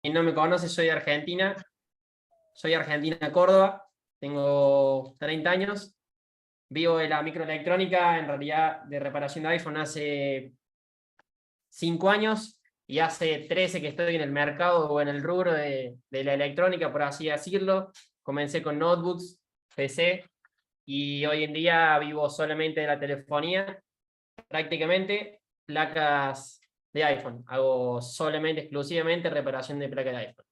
no me conoce, soy de Argentina, Córdoba, tengo 30 años, vivo de la microelectrónica, en realidad de reparación de iPhone hace 5 años y hace 13 que estoy en el mercado o en el rubro de la electrónica, por así decirlo. Comencé con notebooks, PC, y hoy en día vivo solamente de la telefonía, prácticamente placas de iPhone. Hago solamente, exclusivamente reparación de placas de iPhone.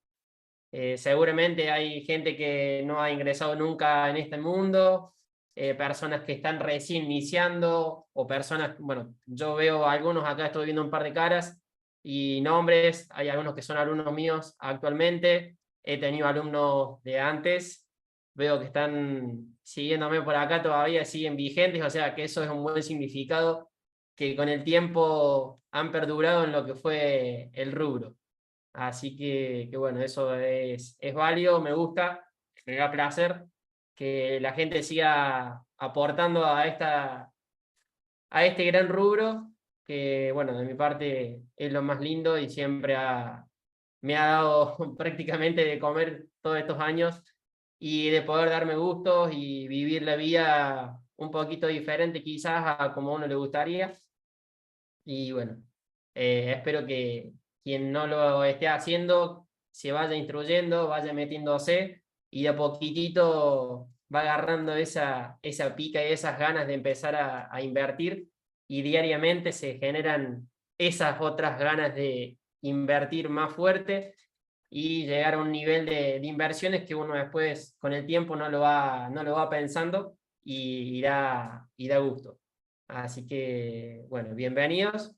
Seguramente hay gente que no ha ingresado nunca en este mundo, personas que están recién iniciando, o personas, bueno, yo veo algunos acá, estoy viendo un par de caras y nombres, hay algunos que son alumnos míos actualmente, he tenido alumnos de antes, veo que están siguiéndome por acá todavía, siguen vigentes, o sea que eso es un buen significado, que con el tiempo han perdurado en lo que fue el rubro. Así que bueno, eso es válido, me gusta, me da placer que la gente siga aportando a este gran rubro, que bueno, de mi parte es lo más lindo y siempre me ha dado prácticamente de comer todos estos años y de poder darme gustos y vivir la vida un poquito diferente quizás a como a uno le gustaría. Y bueno, espero que quien no lo esté haciendo se vaya instruyendo, vaya metiéndose y de a poquitito va agarrando esa pica y esas ganas de empezar a invertir, y diariamente se generan esas otras ganas de invertir más fuerte y llegar a un nivel de inversiones que uno después con el tiempo no lo va pensando y da gusto. Así que, bueno, bienvenidos.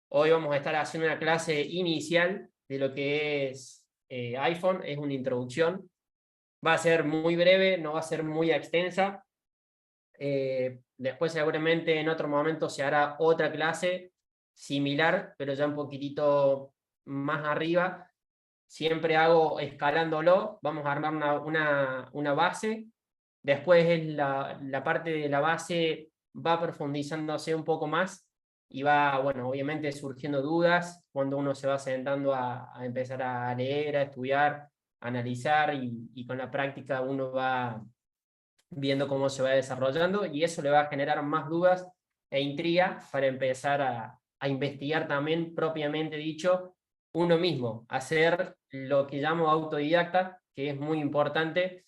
Hoy vamos a estar haciendo una clase inicial de lo que es iPhone, es una introducción. Va a ser muy breve, no va a ser muy extensa. Después seguramente en otro momento se hará otra clase similar, pero ya un poquitito más arriba. Siempre hago escalándolo, vamos a armar una base. Después la parte de la base va profundizándose un poco más y va, bueno, obviamente surgiendo dudas cuando uno se va sentando a empezar a leer, a estudiar, a analizar, y con la práctica uno va viendo cómo se va desarrollando y eso le va a generar más dudas e intriga para empezar a investigar también, propiamente dicho, uno mismo, hacer lo que llamo autodidacta, que es muy importante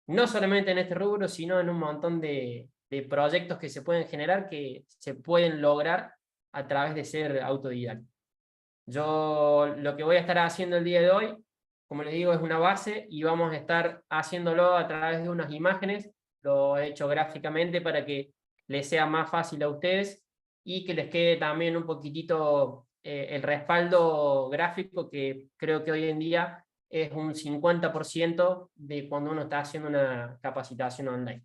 no solamente en este rubro, sino en un montón de proyectos que se pueden generar, que se pueden lograr a través de ser autodidacta. Yo lo que voy a estar haciendo el día de hoy, como les digo, es una base y vamos a estar haciéndolo a través de unas imágenes. Lo he hecho gráficamente para que les sea más fácil a ustedes y que les quede también un poquitito el respaldo gráfico, que creo que hoy en día es un 50% de cuando uno está haciendo una capacitación online.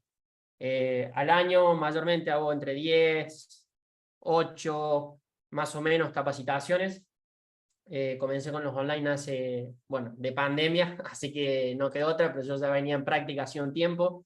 Al año mayormente hago entre 10, 8 más o menos capacitaciones. Comencé con los online hace, bueno, de pandemia, así que no quedó otra, pero yo ya venía en práctica hace un tiempo.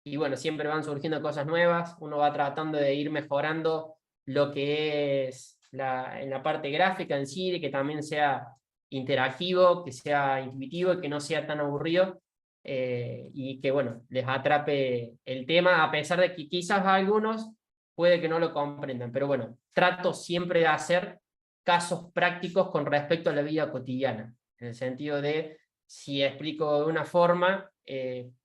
Y bueno, siempre van surgiendo cosas nuevas, uno va tratando de ir mejorando lo que es en la parte gráfica en sí, de que también sea interactivo, que sea intuitivo y que no sea tan aburrido, y que bueno, les atrape el tema, a pesar de que quizás a algunos puede que no lo comprendan, pero bueno, trato siempre de hacer casos prácticos con respecto a la vida cotidiana, en el sentido de, si explico de una forma,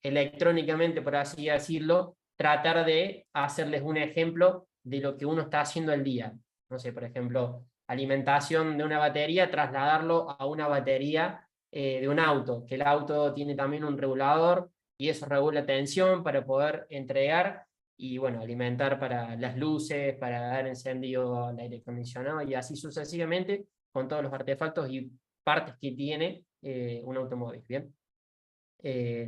electrónicamente, por así decirlo, tratar de hacerles un ejemplo de lo que uno está haciendo al día. No sé, por ejemplo, alimentación de una batería, trasladarlo a una batería de un auto, que el auto tiene también un regulador y eso regula tensión para poder entregar y bueno, alimentar para las luces, para dar encendido al aire acondicionado y así sucesivamente con todos los artefactos y partes que tiene un automóvil. Bien.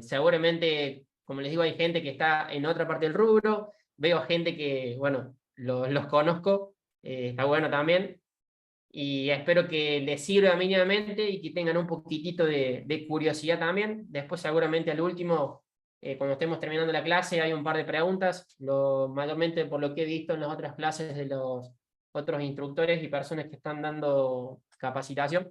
Seguramente, como les digo, hay gente que está en otra parte del rubro, veo gente que, bueno, los conozco, está bueno también, y espero que les sirva mínimamente y que tengan un poquitito de curiosidad también. Después seguramente al último, cuando estemos terminando la clase, hay un par de preguntas, mayormente por lo que he visto en las otras clases de los otros instructores y personas que están dando capacitación.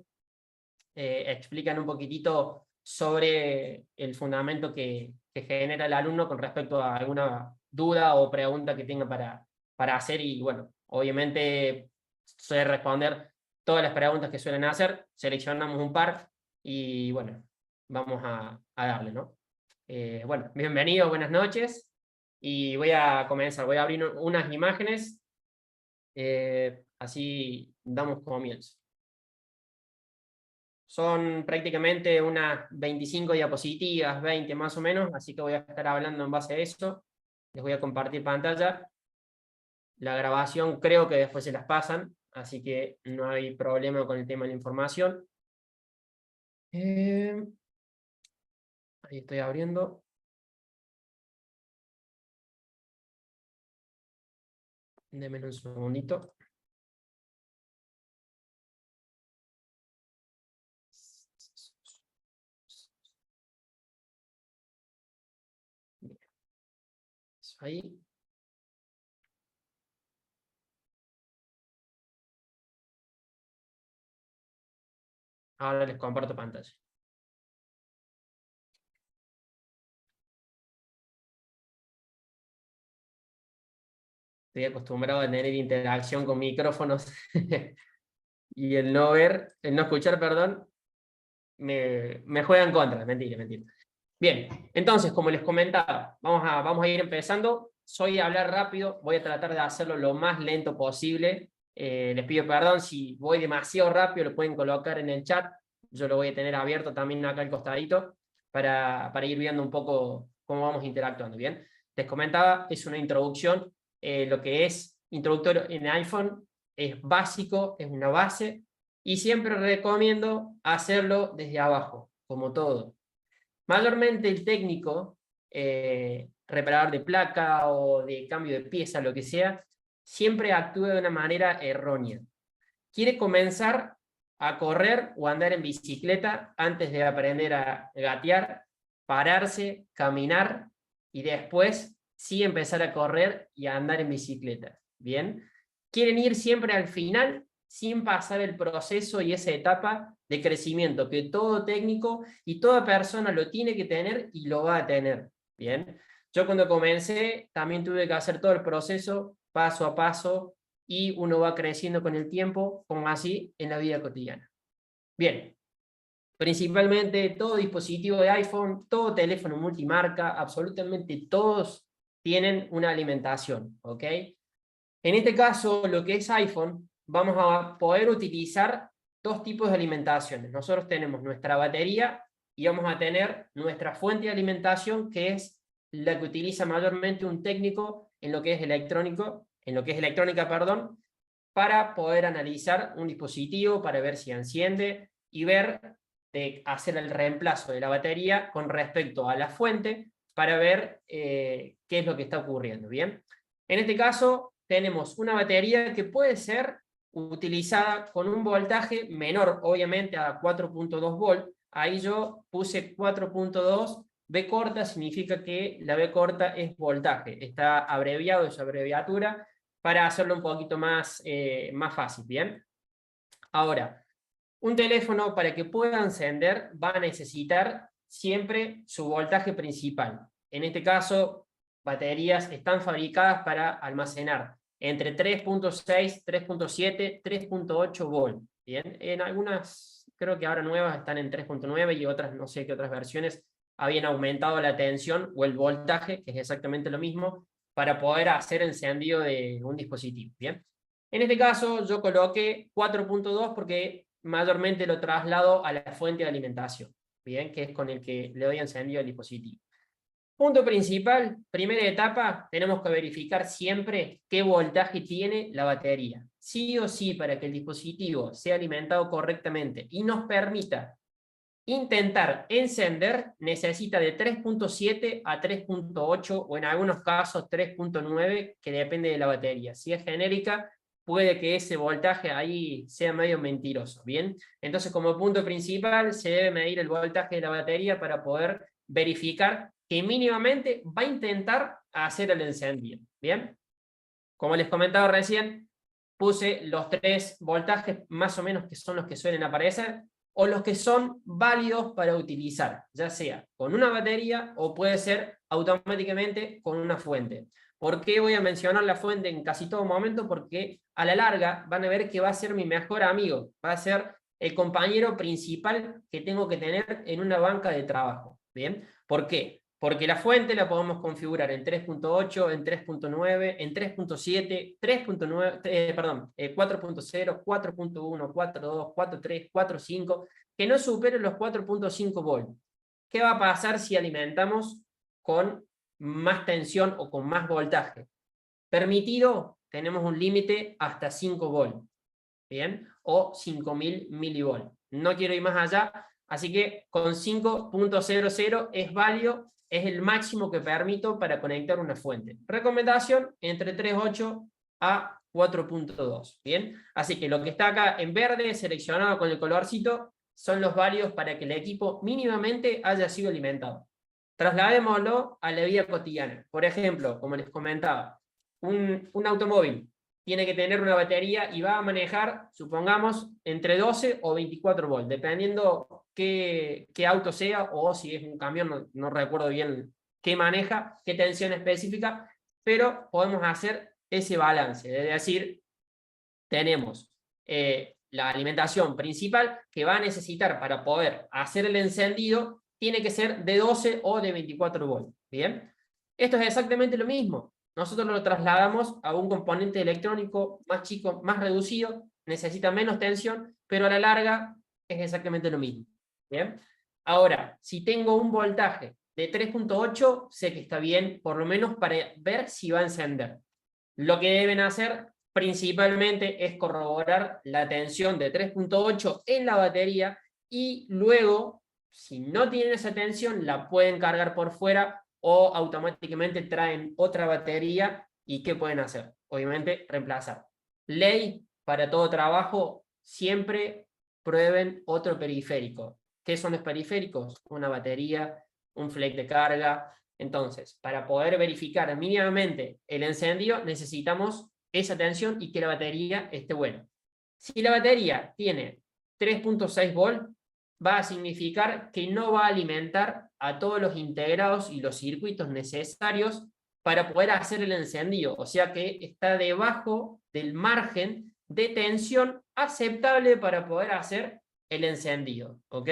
explican un poquitito sobre el fundamento que genera el alumno con respecto a alguna duda o pregunta que tenga para hacer, y bueno, obviamente suele responder todas las preguntas que suelen hacer, seleccionamos un par y bueno, vamos a darle, ¿no? Bueno, bienvenidos, buenas noches, y voy a comenzar, voy a abrir unas imágenes, así damos comienzo. Son prácticamente unas 25 diapositivas, 20 más o menos, así que voy a estar hablando en base a eso. Les voy a compartir pantalla. La grabación creo que después se las pasan, así que no hay problema con el tema de la información. Ahí estoy abriendo. Denme un segundito. Eso ahí. Ahora les comparto pantalla. Estoy acostumbrado a tener interacción con micrófonos y el no escuchar, perdón, me juega en contra. Mentira, mentira. Bien, entonces, como les comentaba, vamos a ir empezando. Soy a hablar rápido, voy a tratar de hacerlo lo más lento posible. Les pido perdón si voy demasiado rápido, lo pueden colocar en el chat. Yo lo voy a tener abierto también acá al costadito para ir viendo un poco cómo vamos interactuando. Bien, les comentaba, es una introducción. Lo que es introductorio en iPhone es básico, es una base, y siempre recomiendo hacerlo desde abajo, como todo. Mayormente el técnico, reparador de placa o de cambio de pieza, lo que sea, siempre actúa de una manera errónea. Quiere comenzar a correr o andar en bicicleta antes de aprender a gatear, pararse, caminar y después sí empezar a correr y a andar en bicicleta. ¿Bien? Quieren ir siempre al final sin pasar el proceso y esa etapa de crecimiento que todo técnico y toda persona lo tiene que tener y lo va a tener. ¿Bien? Yo cuando comencé también tuve que hacer todo el proceso paso a paso y uno va creciendo con el tiempo, como así en la vida cotidiana. Bien, principalmente todo dispositivo de iPhone, todo teléfono multimarca, absolutamente todos tienen una alimentación, ¿ok? En este caso, lo que es iPhone, vamos a poder utilizar dos tipos de alimentaciones. Nosotros tenemos nuestra batería y vamos a tener nuestra fuente de alimentación, que es la que utiliza mayormente un técnico en lo que es electrónica, perdón, para poder analizar un dispositivo, para ver si enciende y ver, de hacer el reemplazo de la batería con respecto a la fuente para ver qué es lo que está ocurriendo. ¿Bien? En este caso tenemos una batería que puede ser utilizada con un voltaje menor, obviamente a 4.2 volt. Ahí yo puse 4.2. B corta significa que la B corta es voltaje, está abreviado esa abreviatura para hacerlo un poquito más fácil, ¿bien? Ahora, un teléfono para que pueda encender va a necesitar siempre su voltaje principal. En este caso, baterías están fabricadas para almacenar entre 3.6, 3.7, 3.8 volt. ¿Bien? En algunas, creo que ahora nuevas están en 3.9 y otras, no sé qué otras versiones, habían aumentado la tensión o el voltaje, que es exactamente lo mismo, para poder hacer encendido de un dispositivo. ¿Bien? En este caso yo coloqué 4.2 porque mayormente lo traslado a la fuente de alimentación, ¿bien? Que es con el que le doy encendido al dispositivo. Punto principal, primera etapa, tenemos que verificar siempre qué voltaje tiene la batería. Sí o sí, para que el dispositivo sea alimentado correctamente y nos permita intentar encender, necesita de 3.7 a 3.8 o en algunos casos 3.9, que depende de la batería. Si es genérica, puede que ese voltaje ahí sea medio mentiroso, ¿bien? Entonces, como punto principal, se debe medir el voltaje de la batería para poder verificar que mínimamente va a intentar hacer el encendido, ¿bien? Como les comentaba recién, puse los 3 voltajes más o menos que son los que suelen aparecer. o los que son válidos para utilizar, ya sea con una batería o puede ser automáticamente con una fuente. ¿Por qué voy a mencionar la fuente en casi todo momento? Porque a la larga van a ver que va a ser mi mejor amigo, va a ser el compañero principal que tengo que tener en una banca de trabajo. ¿Bien? ¿Por qué? Porque la fuente la podemos configurar en 3.8, en 3.9, en 3.7, 3.9, perdón, 4.0, 4.1, 4.2, 4.3, 4.5, que no superen los 4.5 volts. ¿Qué va a pasar si alimentamos con más tensión o con más voltaje? Permitido, tenemos un límite hasta 5 volts, ¿bien? O 5000 milivolts. No quiero ir más allá, así que con 5.00 es válido, es el máximo que permito para conectar una fuente. Recomendación, entre 3.8 a 4.2, ¿bien? Así que lo que está acá en verde, seleccionado con el colorcito, son los válidos para que el equipo mínimamente haya sido alimentado. Trasladémoslo a la vida cotidiana. Por ejemplo, como les comentaba, un automóvil tiene que tener una batería y va a manejar, supongamos, entre 12 o 24 volts, dependiendo qué auto sea, o si es un camión, no recuerdo bien qué maneja, qué tensión específica, pero podemos hacer ese balance, es decir, tenemos la alimentación principal que va a necesitar para poder hacer el encendido, tiene que ser de 12 o de 24 volts, ¿bien? Esto es exactamente lo mismo. Nosotros lo trasladamos a un componente electrónico más chico, más reducido, necesita menos tensión, pero a la larga es exactamente lo mismo, ¿bien? Ahora, si tengo un voltaje de 3.8, sé que está bien, por lo menos para ver si va a encender. Lo que deben hacer principalmente es corroborar la tensión de 3.8 en la batería y luego, si no tienen esa tensión, la pueden cargar por fuera o automáticamente traen otra batería. ¿Y qué pueden hacer? Obviamente reemplazar. Ley para todo trabajo, siempre prueben otro periférico. ¿Qué son los periféricos? Una batería, un flex de carga. Entonces, para poder verificar mínimamente el encendido, necesitamos esa tensión y que la batería esté buena. Si la batería tiene 3.6 volts, va a significar que no va a alimentar a todos los integrados y los circuitos necesarios para poder hacer el encendido, o sea que está debajo del margen de tensión aceptable para poder hacer el encendido, ¿ok?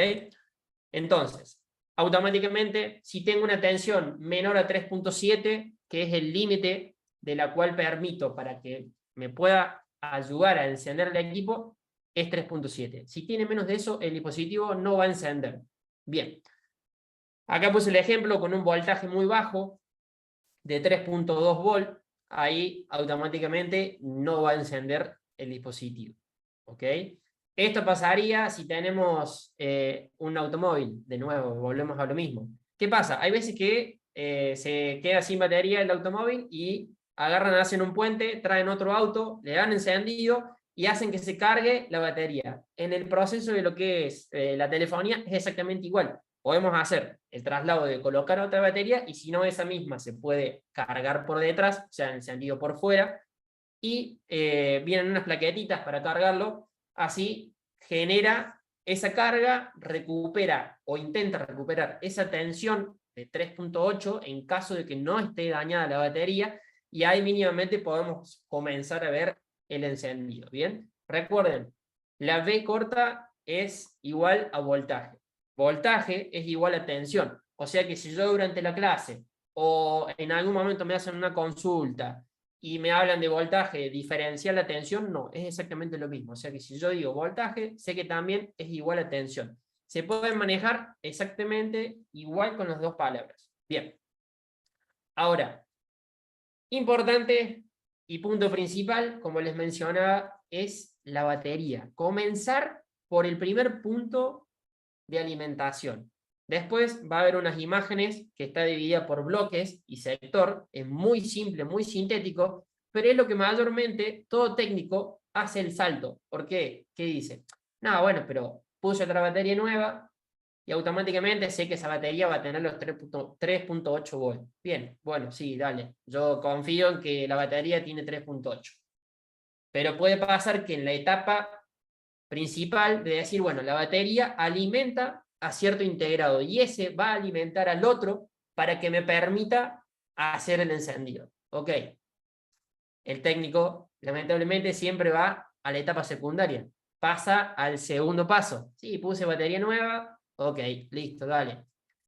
Entonces, automáticamente, si tengo una tensión menor a 3.7, que es el límite de la cual permito para que me pueda ayudar a encender el equipo, es 3.7. Si tiene menos de eso, el dispositivo no va a encender. Bien. Acá puse el ejemplo con un voltaje muy bajo, de 3.2 volts, ahí automáticamente no va a encender el dispositivo. ¿Ok? Esto pasaría si tenemos un automóvil. De nuevo, volvemos a lo mismo. ¿Qué pasa? Hay veces que se queda sin batería el automóvil y agarran, hacen un puente, traen otro auto, le dan encendido y hacen que se cargue la batería. En el proceso de lo que es la telefonía es exactamente igual. Podemos hacer el traslado de colocar otra batería y si no esa misma se puede cargar por detrás, o sea, encendido por fuera, y vienen unas plaquetitas para cargarlo, así genera esa carga, recupera o intenta recuperar esa tensión de 3.8 en caso de que no esté dañada la batería, y ahí mínimamente podemos comenzar a ver el encendido. ¿Bien? Recuerden, la V corta es igual a voltaje. Voltaje es igual a tensión. O sea que si yo durante la clase o en algún momento me hacen una consulta y me hablan de voltaje diferencial a tensión, no, es exactamente lo mismo. O sea que si yo digo voltaje, sé que también es igual a tensión. Se pueden manejar exactamente igual con las dos palabras. Bien. Ahora, importante y punto principal, como les mencionaba, es la batería. Comenzar por el primer punto de alimentación. Después va a haber unas imágenes que está dividida por bloques y sector, es muy simple, muy sintético, pero es lo que mayormente todo técnico hace el salto. ¿Por qué? ¿Qué dice? No, bueno, pero puse otra batería nueva y automáticamente sé que esa batería va a tener los 3.8 volts. Bien, bueno, sí, dale. Yo confío en que la batería tiene 3.8. Pero puede pasar que en la etapa principal de decir, bueno, la batería alimenta a cierto integrado y ese va a alimentar al otro para que me permita hacer el encendido. Ok. El técnico, lamentablemente, siempre va a la etapa secundaria. Pasa al segundo paso. Sí, puse batería nueva, ok, listo, dale.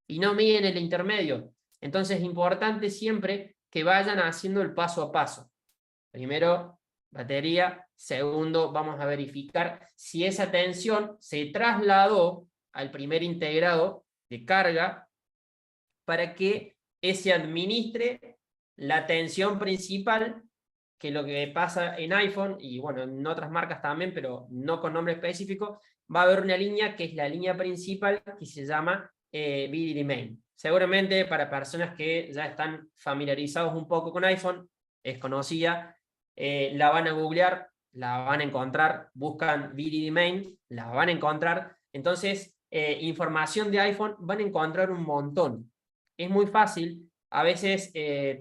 Y no miden el intermedio. Entonces es importante siempre que vayan haciendo el paso a paso. Primero, batería. Segundo, vamos a verificar si esa tensión se trasladó al primer integrado de carga para que ese administre la tensión principal, que lo que pasa en iPhone, y bueno, en otras marcas también, pero no con nombre específico, va a haber una línea que es la línea principal que se llama VDD Main. Seguramente para personas que ya están familiarizados un poco con iPhone, es conocida, la van a googlear, la van a encontrar, buscan VDD Main, la van a encontrar. Entonces, información de iPhone van a encontrar un montón. Es muy fácil a veces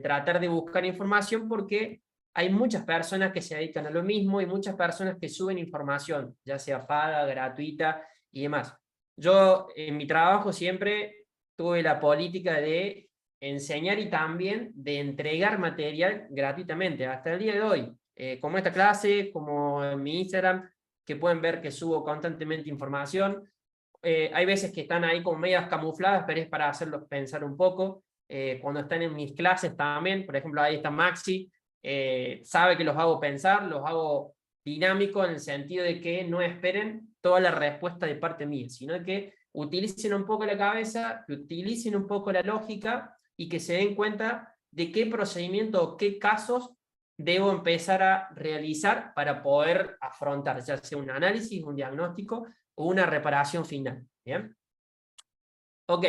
tratar de buscar información porque hay muchas personas que se dedican a lo mismo y muchas personas que suben información, ya sea paga, gratuita y demás. Yo en mi trabajo siempre tuve la política de enseñar y también de entregar material gratuitamente, hasta el día de hoy, como esta clase, como en mi Instagram, que pueden ver que subo constantemente información. Hay veces que están ahí como medias camufladas, pero es para hacerlos pensar un poco. Cuando están en mis clases también, por ejemplo, ahí está Maxi, sabe que los hago pensar, los hago dinámicos en el sentido de que no esperen toda la respuesta de parte mía, sino que utilicen un poco la cabeza, que utilicen un poco la lógica y que se den cuenta de qué procedimiento o qué casos debo empezar a realizar para poder afrontar, ya sea un análisis, un diagnóstico o una reparación final. ¿Bien? Ok.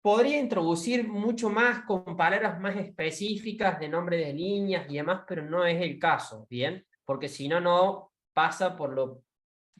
Podría introducir mucho más con palabras más específicas de nombre de líneas y demás, pero no es el caso, ¿bien? Porque si no, no pasa por lo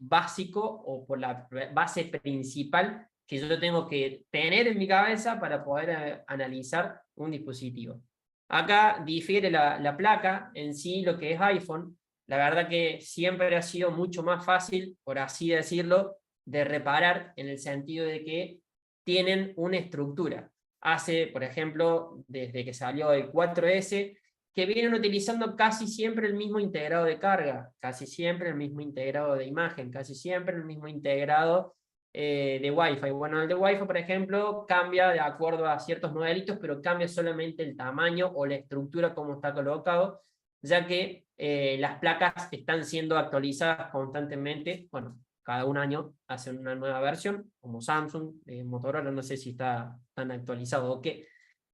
básico o por la base principal que yo tengo que tener en mi cabeza para poder analizar un dispositivo. Acá difiere la placa en sí, lo que es iPhone. La verdad que siempre ha sido mucho más fácil, por así decirlo, de reparar en el sentido de que tienen una estructura. Hace, por ejemplo, desde que salió el 4S, que vienen utilizando casi siempre el mismo integrado de carga, casi siempre el mismo integrado de imagen, casi siempre el mismo integrado de Wi-Fi. Bueno, el de Wi-Fi, por ejemplo, cambia de acuerdo a ciertos modelitos, pero cambia solamente el tamaño o la estructura como está colocado, ya que las placas están siendo actualizadas constantemente. Bueno, cada un año hacen una nueva versión, como Samsung, Motorola, no sé si está tan actualizado o qué,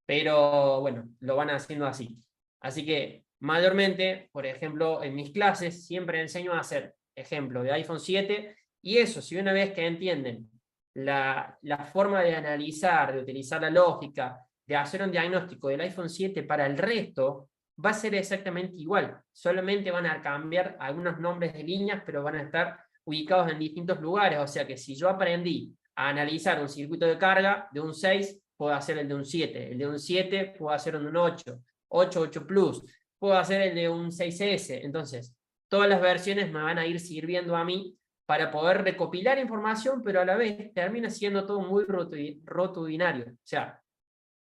pero bueno, lo van haciendo así. Así que mayormente, por ejemplo, en mis clases siempre enseño a hacer ejemplo de iPhone 7 y eso, si una vez que entienden la forma de analizar, de utilizar la lógica, de hacer un diagnóstico del iPhone 7 para el resto, va a ser exactamente igual. Solamente van a cambiar algunos nombres de líneas, pero van a estar ubicados en distintos lugares. O sea que si yo aprendí a analizar un circuito de carga de un 6, puedo hacer el de un 7. El de un 7 puedo hacer un 8. 8 Plus. Puedo hacer el de un 6S. Entonces, todas las versiones me van a ir sirviendo a mí para poder recopilar información, pero a la vez termina siendo todo muy rutinario. O sea,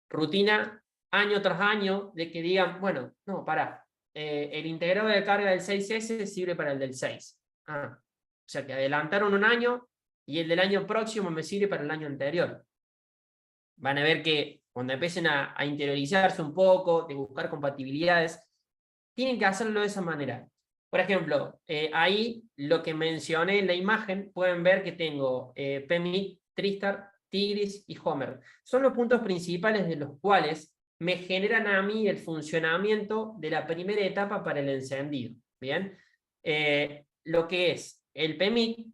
rutina año tras año de que digan, bueno, no, pará, el integrado de carga del 6S sirve para el del 6. O sea que adelantaron un año y el del año próximo me sirve para el año anterior. Van a ver que cuando empiecen a interiorizarse un poco, de buscar compatibilidades, tienen que hacerlo de esa manera. Por ejemplo, ahí lo que mencioné en la imagen, pueden ver que tengo PMIC, Tristar, Tigris y Homer. Son los puntos principales de los cuales me generan a mí el funcionamiento de la primera etapa para el encendido. ¿Bien? Lo que es el PMIC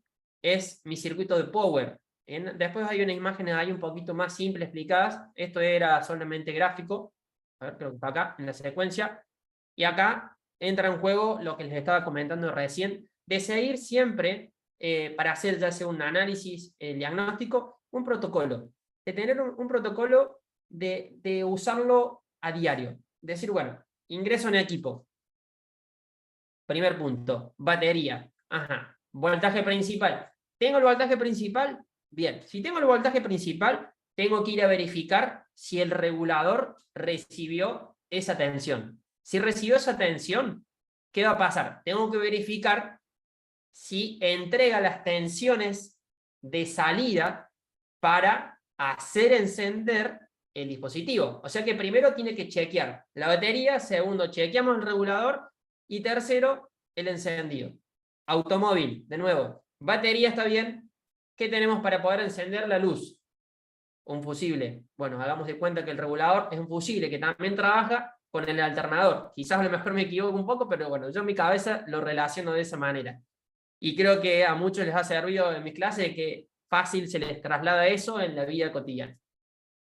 es mi circuito de power. Después hay unas imágenes ahí un poquito más simples explicadas. Esto era solamente gráfico. A ver, creo que está acá en la secuencia. Y acá entra en juego lo que les estaba comentando recién, de seguir siempre, para hacer ya sea un análisis diagnóstico, un protocolo. De tener un protocolo de usarlo a diario. Decir, bueno, ingreso en equipo. Primer punto, batería. Ajá. voltaje principal. ¿Tengo el voltaje principal? Bien, si tengo el voltaje principal, tengo que ir a verificar si el regulador recibió esa tensión. Si recibió esa tensión, ¿qué va a pasar? Tengo que verificar si entrega las tensiones de salida para hacer encender el dispositivo. O sea que primero tiene que chequear la batería, segundo chequeamos el regulador y tercero el encendido. Automóvil, de nuevo, batería está bien. ¿Qué tenemos para poder encender la luz? Un fusible. Bueno, hagamos de cuenta que el regulador es un fusible que también trabaja con el alternador. Quizás a lo mejor me equivoco un poco, pero bueno, yo en mi cabeza lo relaciono de esa manera. Y creo que a muchos les ha servido en mis clases que fácil se les traslada eso en la vida cotidiana.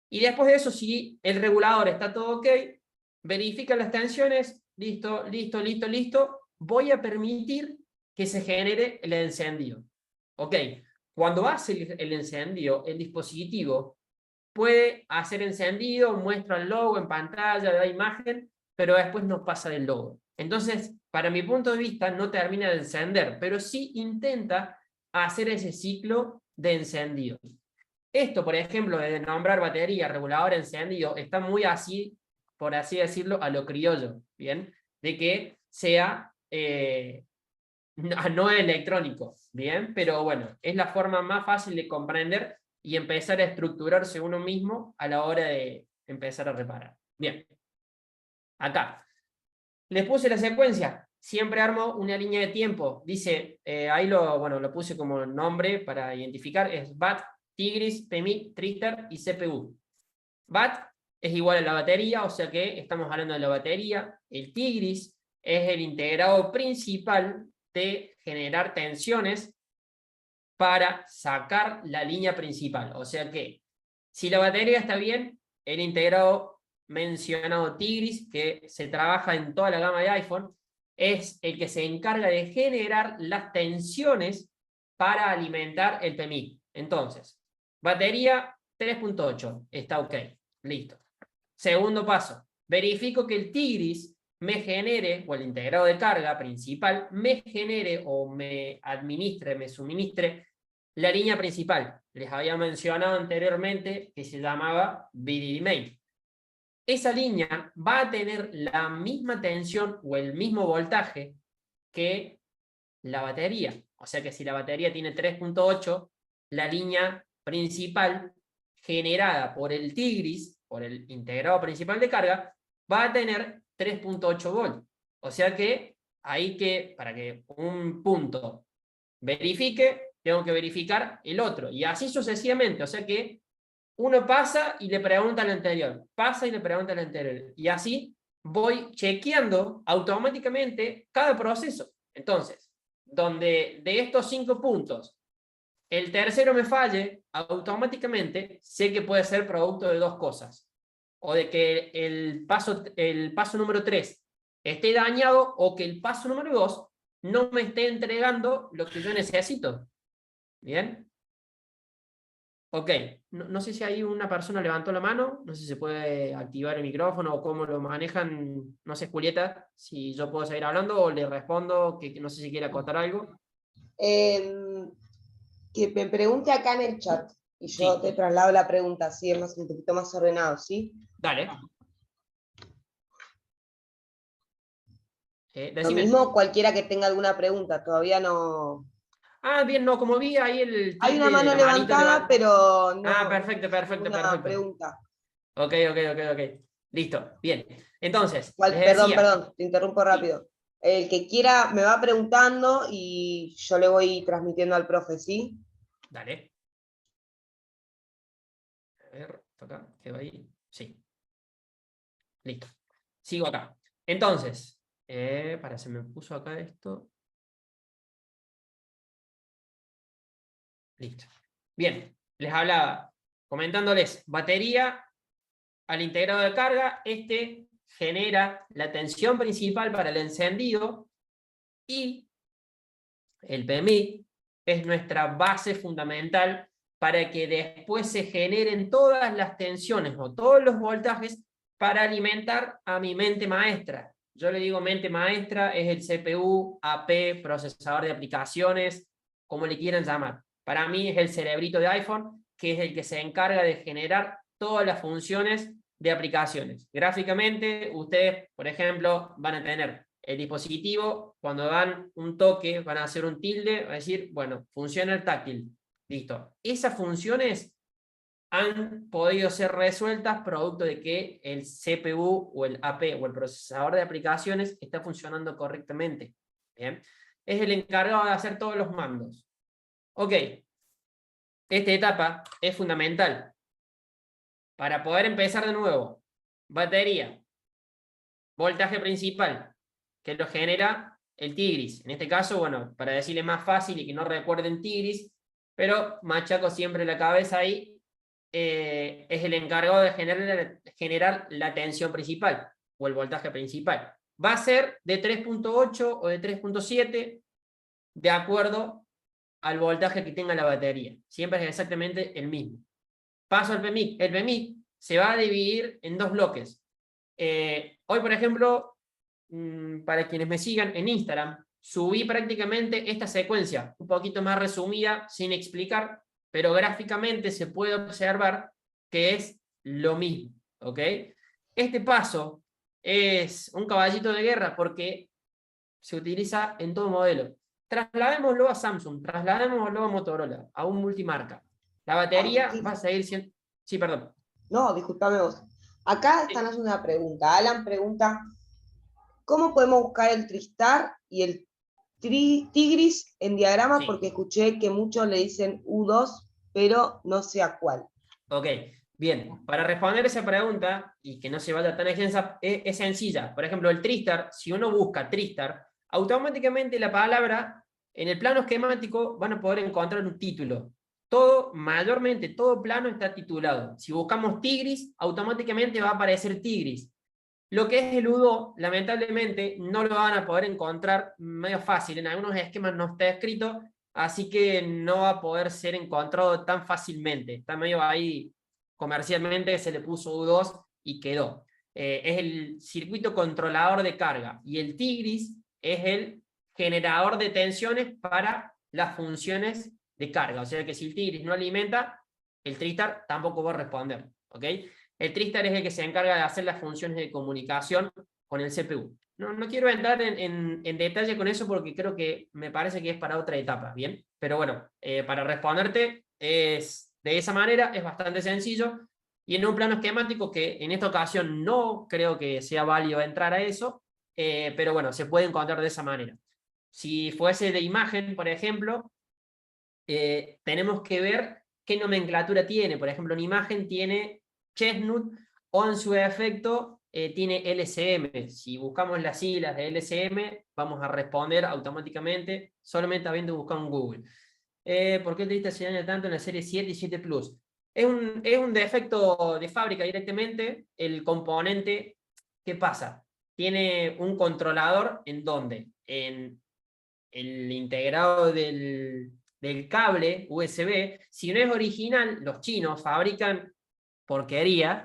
Y después de eso, si el regulador está todo ok, verifica las tensiones, listo, listo, listo, listo, voy a permitir que se genere el encendido. Ok, cuando hace el encendido, el dispositivo puede hacer encendido, muestra el logo en pantalla, da imagen, pero después no pasa del logo. Entonces, para mi punto de vista, no termina de encender, pero sí intenta hacer ese ciclo de encendido. Esto, por ejemplo, de nombrar batería, regulador, encendido, está muy así, por así decirlo, a lo criollo, ¿bien? De que sea no electrónico, ¿bien? Pero bueno, es la forma más fácil de comprender y empezar a estructurarse uno mismo a la hora de empezar a reparar. Bien. Acá. Les puse la secuencia. Siempre armo una línea de tiempo. Dice, ahí lo puse como nombre para identificar, es BAT, Tigris, PMI, Trister y CPU. BAT es igual a la batería, o sea que estamos hablando de la batería. El Tigris es el integrado principal de generar tensiones para sacar la línea principal. O sea que, si la batería está bien, el integrado mencionado Tigris, que se trabaja en toda la gama de iPhone, es el que se encarga de generar las tensiones para alimentar el PMI. Entonces, batería 3.8, está ok, listo. Segundo paso, verifico que el Tigris me genere, o el integrado de carga principal, me genere o me administre, me suministre la línea principal. Les había mencionado anteriormente que se llamaba VDD main. Esa línea va a tener la misma tensión o el mismo voltaje que la batería. O sea que si la batería tiene 3.8, la línea principal generada por el Tigris, por el integrado principal de carga, va a tener 3.8 volts. O sea que hay que, para que un punto verifique, tengo que verificar el otro. Y así sucesivamente. O sea que uno pasa y le pregunta al anterior, pasa y le pregunta al anterior. Y así voy chequeando automáticamente cada proceso. Entonces, donde de estos 5 puntos el tercero me falle, automáticamente sé que puede ser producto de dos cosas. O de que el paso número 3 esté dañado, o que el paso número 2 no me esté entregando lo que yo necesito. ¿Bien? Ok, no sé si ahí una persona levantó la mano, no sé si se puede activar el micrófono o cómo lo manejan, no sé, Julieta, si yo puedo seguir hablando o le respondo, que no sé si quiere acotar algo. Que me pregunte acá en el chat y yo Sí. te traslado la pregunta, así es más, un poquito más ordenado, ¿sí? Dale. Lo Decime. mismo cualquiera que tenga alguna pregunta, todavía no... Ah, bien, no, como vi ahí el Hay tip una de mano la manito levantada, levantada. pero Ah, no perfecto, perfecto, ninguna perfecto. pregunta. Ok. Listo, bien. Entonces, les Perdón, decía. te interrumpo Sí, rápido. El que quiera me va preguntando y yo le voy transmitiendo al profe, ¿sí? dale. A ver, acá, quedó ahí. Sí. Listo. Sigo acá. Entonces, se me puso acá esto. Listo. Bien, les hablaba, comentándoles, batería al integrado de carga, este genera la tensión principal para el encendido y el PMI es nuestra base fundamental para que después se generen todas las tensiones o todos los voltajes para alimentar a mi mente maestra. Yo le digo mente maestra, es el CPU, AP, procesador de aplicaciones, como le quieran llamar. Para mí es el cerebrito de iPhone, que es el que se encarga de generar todas las funciones de aplicaciones. Gráficamente, ustedes, por ejemplo, van a tener el dispositivo, cuando dan un toque, van a hacer un tilde, va a decir, bueno, funciona el táctil. Listo. Esas funciones han podido ser resueltas producto de que el CPU o el AP o el procesador de aplicaciones está funcionando correctamente. ¿Bien? Es el encargado de hacer todos los mandos. Ok, esta etapa es fundamental. Para poder empezar de nuevo, batería, voltaje principal, que lo genera el Tigris. En este caso, bueno, para decirle más fácil y que no recuerden Tigris, pero machaco siempre la cabeza ahí, es el encargado de generar la tensión principal o el voltaje principal. Va a ser de 3.8 o de 3.7 de acuerdo al voltaje que tenga la batería. Siempre es exactamente el mismo. Paso al PMIC. El PMIC se va a dividir en dos bloques. Hoy, por ejemplo, para quienes me sigan en Instagram, subí prácticamente esta secuencia, un poquito más resumida, sin explicar, pero gráficamente se puede observar que es lo mismo, ¿ok? Este paso es un caballito de guerra porque se utiliza en todo modelo. Trasladémoslo a Samsung, trasladémoslo a Motorola, a un multimarca. La batería va a seguir siendo... Sí, perdón. No, discúlpame vos. Acá están haciendo una pregunta. Alan pregunta, ¿cómo podemos buscar el Tristar y el Tigris en diagrama? Sí. Porque escuché que muchos le dicen U2, pero no sé a cuál. Ok, bien. Para responder esa pregunta, y que no se vaya tan extensa, es sencilla. Por ejemplo, el Tristar, si uno busca Tristar, automáticamente la palabra, en el plano esquemático, van a poder encontrar un título. Todo, mayormente, todo plano está titulado. Si buscamos Tigris, automáticamente va a aparecer Tigris. Lo que es el U2, lamentablemente, no lo van a poder encontrar medio fácil. En algunos esquemas no está escrito, así que no va a poder ser encontrado tan fácilmente. Está medio ahí comercialmente, se le puso U2 y quedó. Es el circuito controlador de carga. Y el Tigris es el generador de tensiones para las funciones de carga. O sea que si el Tigris no alimenta, el Tristar tampoco va a responder. ¿Ok? El Tristar es el que se encarga de hacer las funciones de comunicación con el CPU. No quiero entrar en detalle con eso porque creo que me parece que es para otra etapa, ¿bien? Pero bueno, para responderte es de esa manera, es bastante sencillo, y en un plano esquemático que en esta ocasión no creo que sea válido entrar a eso, pero bueno, se puede encontrar de esa manera. Si fuese de imagen, por ejemplo, tenemos que ver qué nomenclatura tiene. Por ejemplo, una imagen tiene Chestnut o en su defecto tiene LCM. Si buscamos las siglas de LCM, vamos a responder automáticamente solamente habiendo buscado en Google. ¿Por qué el Tristar se daña tanto en la serie 7 y 7 Plus? Es un defecto de fábrica directamente. El componente, ¿qué pasa? Tiene un controlador en donde en el integrado del cable USB, si no es original, los chinos fabrican porquería,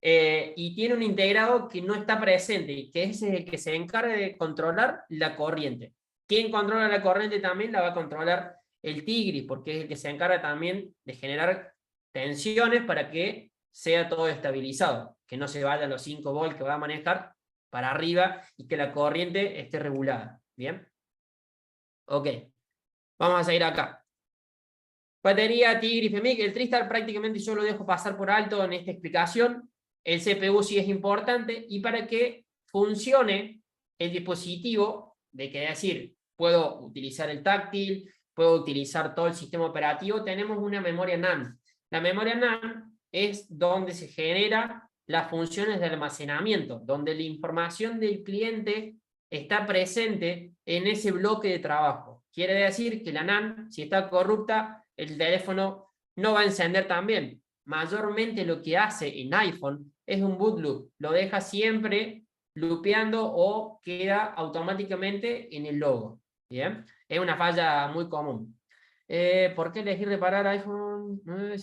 y tiene un integrado que no está presente, y que ese es el que se encarga de controlar la corriente. ¿Quién controla la corriente también? La va a controlar el Tigris, porque es el que se encarga también de generar tensiones para que sea todo estabilizado, que no se vaya a los 5 volts que va a manejar para arriba y que la corriente esté regulada. ¿Bien? Ok, vamos a seguir acá. Batería, Tigris, PMIC. El Tristar prácticamente yo lo dejo pasar por alto en esta explicación. El CPU sí es importante, y para que funcione el dispositivo, de que decir, puedo utilizar el táctil, puedo utilizar todo el sistema operativo, tenemos una memoria NAND. La memoria NAND es donde se genera las funciones de almacenamiento, donde la información del cliente está presente en ese bloque de trabajo. Quiere decir que la NAND, si está corrupta, el teléfono no va a encender también. Mayormente lo que hace en iPhone es un boot loop. Lo deja siempre loopeando o queda automáticamente en el logo. ¿Bien? Es una falla muy común. ¿Por qué elegir reparar iPhone 9?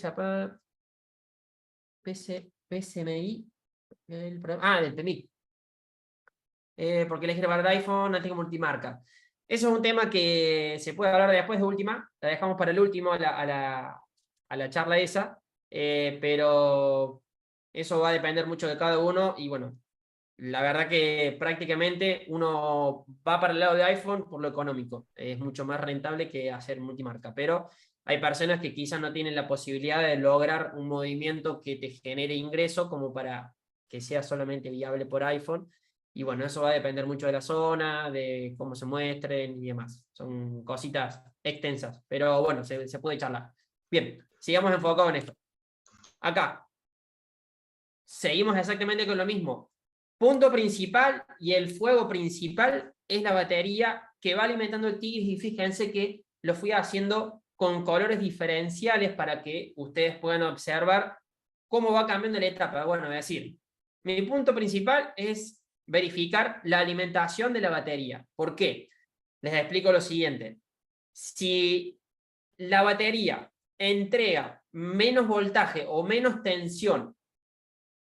PCMI. Del PMIC. Porque elegir reparar iPhone no tengo multimarca. Eso es un tema que se puede hablar después de última, la dejamos para el último, a la charla esa, pero eso va a depender mucho de cada uno y bueno, la verdad que prácticamente uno va para el lado de iPhone por lo económico, es mucho más rentable que hacer multimarca, pero hay personas que quizás no tienen la posibilidad de lograr un movimiento que te genere ingreso como para que sea solamente viable por iPhone. Y bueno, eso va a depender mucho de la zona, de cómo se muestren y demás. Son cositas extensas, pero bueno, se puede charlar. Bien, sigamos enfocados en esto. Acá, seguimos exactamente con lo mismo. Punto principal y el fuego principal es la batería que va alimentando el Tigris y fíjense que lo fui haciendo con colores diferenciales para que ustedes puedan observar cómo va cambiando la etapa. Bueno, es decir, mi punto principal es verificar la alimentación de la batería. ¿Por qué? Les explico lo siguiente. Si la batería entrega menos voltaje o menos tensión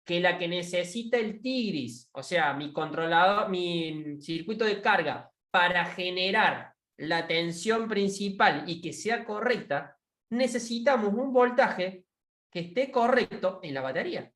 que la que necesita el Tigris, o sea, mi controlador, mi circuito de carga, para generar la tensión principal y que sea correcta, necesitamos un voltaje que esté correcto en la batería.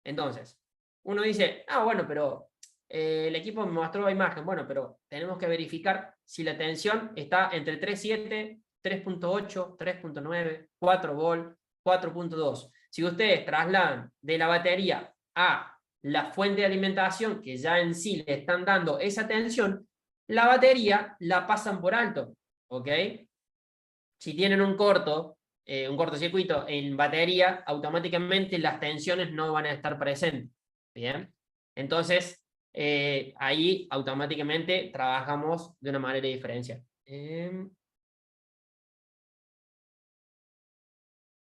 Entonces, uno dice, ah, bueno, pero el equipo me mostró la imagen. Bueno, pero tenemos que verificar si la tensión está entre 3.7, 3.8, 3.9, 4 volt, 4.2. Si ustedes trasladan de la batería a la fuente de alimentación que ya en sí le están dando esa tensión, la batería la pasan por alto, ¿ok? Si tienen un cortocircuito en batería, automáticamente las tensiones no van a estar presentes. ¿Bien? Entonces, ahí automáticamente trabajamos de una manera diferencial.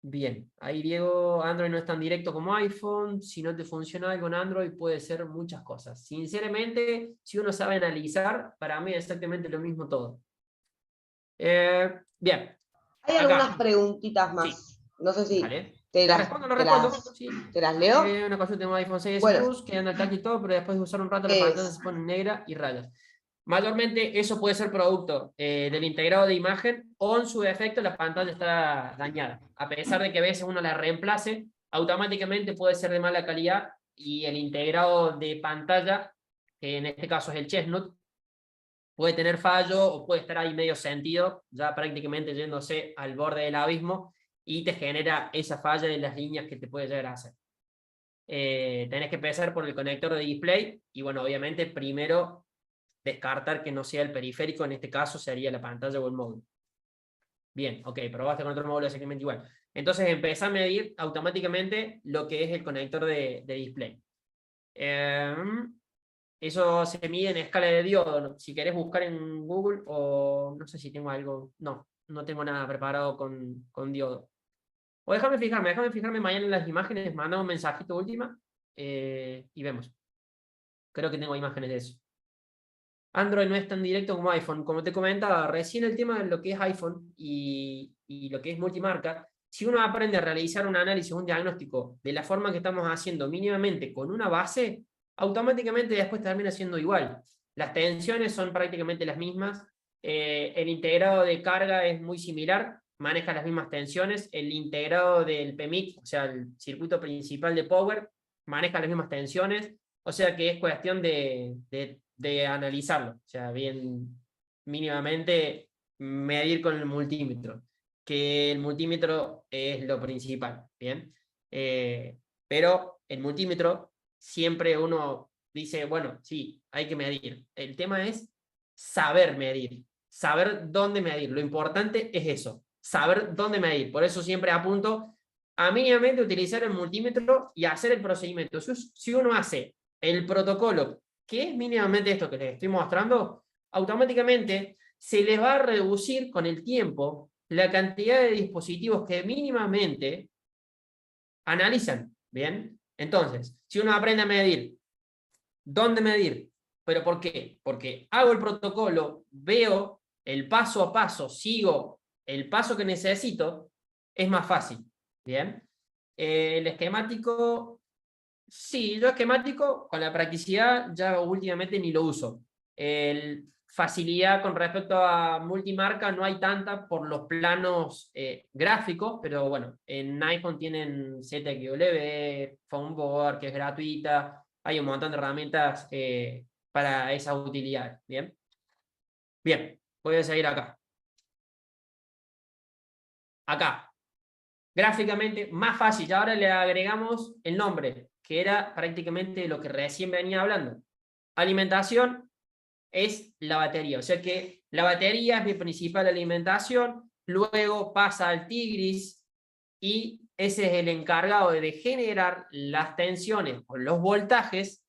Bien, ahí Diego, Android no es tan directo como iPhone. Si no te funciona algo en Android, puede ser muchas cosas. Sinceramente, si uno sabe analizar, para mí es exactamente lo mismo todo. Bien, Hay algunas acá. preguntitas Sí, más. No sé si dale. te ¿Te las, respondo? ¿Lo te respondo? las, Sí. te las leo. Una cosa, tengo iPhone 6S Bueno, Plus, que anda al táctil y todo, pero después de usar un rato la pantalla es, se pone negra y rayas. Mayormente eso puede ser producto del integrado de imagen o en su defecto la pantalla está dañada. A pesar de que a veces uno la reemplace, automáticamente puede ser de mala calidad y el integrado de pantalla, que en este caso es el Chestnut, puede tener fallo o puede estar ahí medio sentido, ya prácticamente yéndose al borde del abismo y te genera esa falla de las líneas que te puede llegar a hacer. Tenés que empezar por el conector de display y bueno, obviamente primero descartar que no sea el periférico, en este caso sería la pantalla o el módulo. Bien, ok, probaste con otro módulo exactamente igual. Entonces empezá a medir automáticamente lo que es el conector de display. Eso se mide en escala de diodo. Si querés buscar en Google o no sé si tengo algo. No, no tengo nada preparado con diodo. O déjame fijarme mañana en las imágenes, manda un mensajito última y vemos. Creo que tengo imágenes de eso. Android no es tan directo como iPhone. Como te comentaba, recién el tema de lo que es iPhone y lo que es multimarca, si uno aprende a realizar un análisis, un diagnóstico de la forma que estamos haciendo mínimamente con una base, automáticamente después termina siendo igual. Las tensiones son prácticamente las mismas, el integrado de carga es muy similar, maneja las mismas tensiones, el integrado del PMIC, o sea, el circuito principal de Power, maneja las mismas tensiones, o sea que es cuestión de analizarlo, o sea, bien mínimamente medir con el multímetro, que el multímetro es lo principal, ¿bien? Pero el multímetro siempre uno dice, bueno, sí, hay que medir. El tema es saber medir, saber dónde medir. Lo importante es eso, saber dónde medir. Por eso siempre apunto a mínimamente utilizar el multímetro y hacer el procedimiento. Si uno hace el protocolo, que es mínimamente esto que les estoy mostrando, automáticamente se les va a reducir con el tiempo la cantidad de dispositivos que mínimamente analizan. ¿Bien? Entonces, si uno aprende a medir, ¿dónde medir? ¿Pero por qué? Porque hago el protocolo, veo el paso a paso, sigo el paso que necesito, es más fácil. ¿Bien? El esquemático, sí, yo esquemático con la practicidad ya últimamente ni lo uso. facilidad con respecto a multimarca no hay tanta por los planos gráficos, pero bueno, en iPhone tienen ZXW, Phoneboard, que es gratuita, hay un montón de herramientas para esas utilidades, ¿bien? Bien, voy a seguir acá. Acá, gráficamente más fácil, y ahora le agregamos el nombre, que era prácticamente lo que recién venía hablando. Alimentación es la batería, o sea que la batería es mi principal alimentación, luego pasa al Tigris y ese es el encargado de generar las tensiones o los voltajes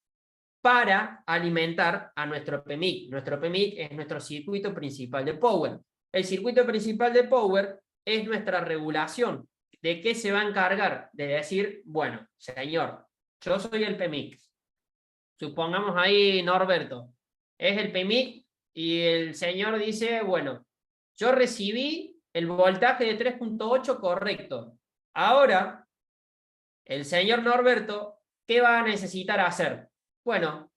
para alimentar a nuestro PMIC. Nuestro PMIC es nuestro circuito principal de power. El circuito principal de power es nuestra regulación. ¿De qué se va a encargar? De decir, bueno, señor, yo soy el PMIC. Supongamos ahí Norberto, es el PMIC y el señor dice, bueno, yo recibí el voltaje de 3.8 correcto. Ahora, el señor Norberto, ¿qué va a necesitar hacer? Bueno,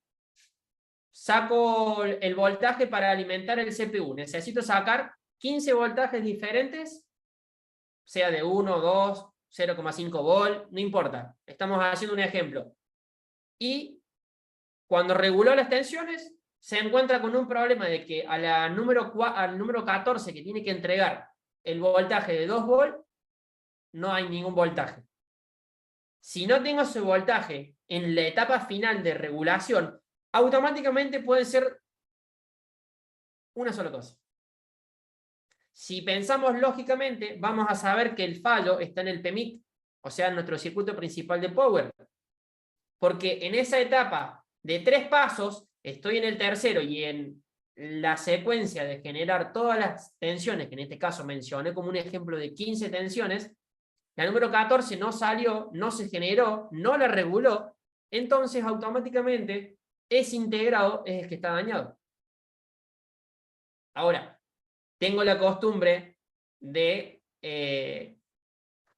saco el voltaje para alimentar el CPU. Necesito sacar 15 voltajes diferentes, sea de 1, 2, 0,5 volt, no importa. Estamos haciendo un ejemplo. Y cuando reguló las tensiones, se encuentra con un problema de que al número 14 que tiene que entregar el voltaje de 2 volt, no hay ningún voltaje. Si no tengo ese voltaje en la etapa final de regulación, automáticamente puede ser una sola cosa. Si pensamos lógicamente, vamos a saber que el fallo está en el PMIC, o sea, en nuestro circuito principal de power. Porque en esa etapa de 3 pasos, estoy en el tercero y en la secuencia de generar todas las tensiones, que en este caso mencioné como un ejemplo de 15 tensiones, la número 14 no salió, no se generó, no la reguló, entonces automáticamente ese integrado es el que está dañado. Ahora, tengo la costumbre de,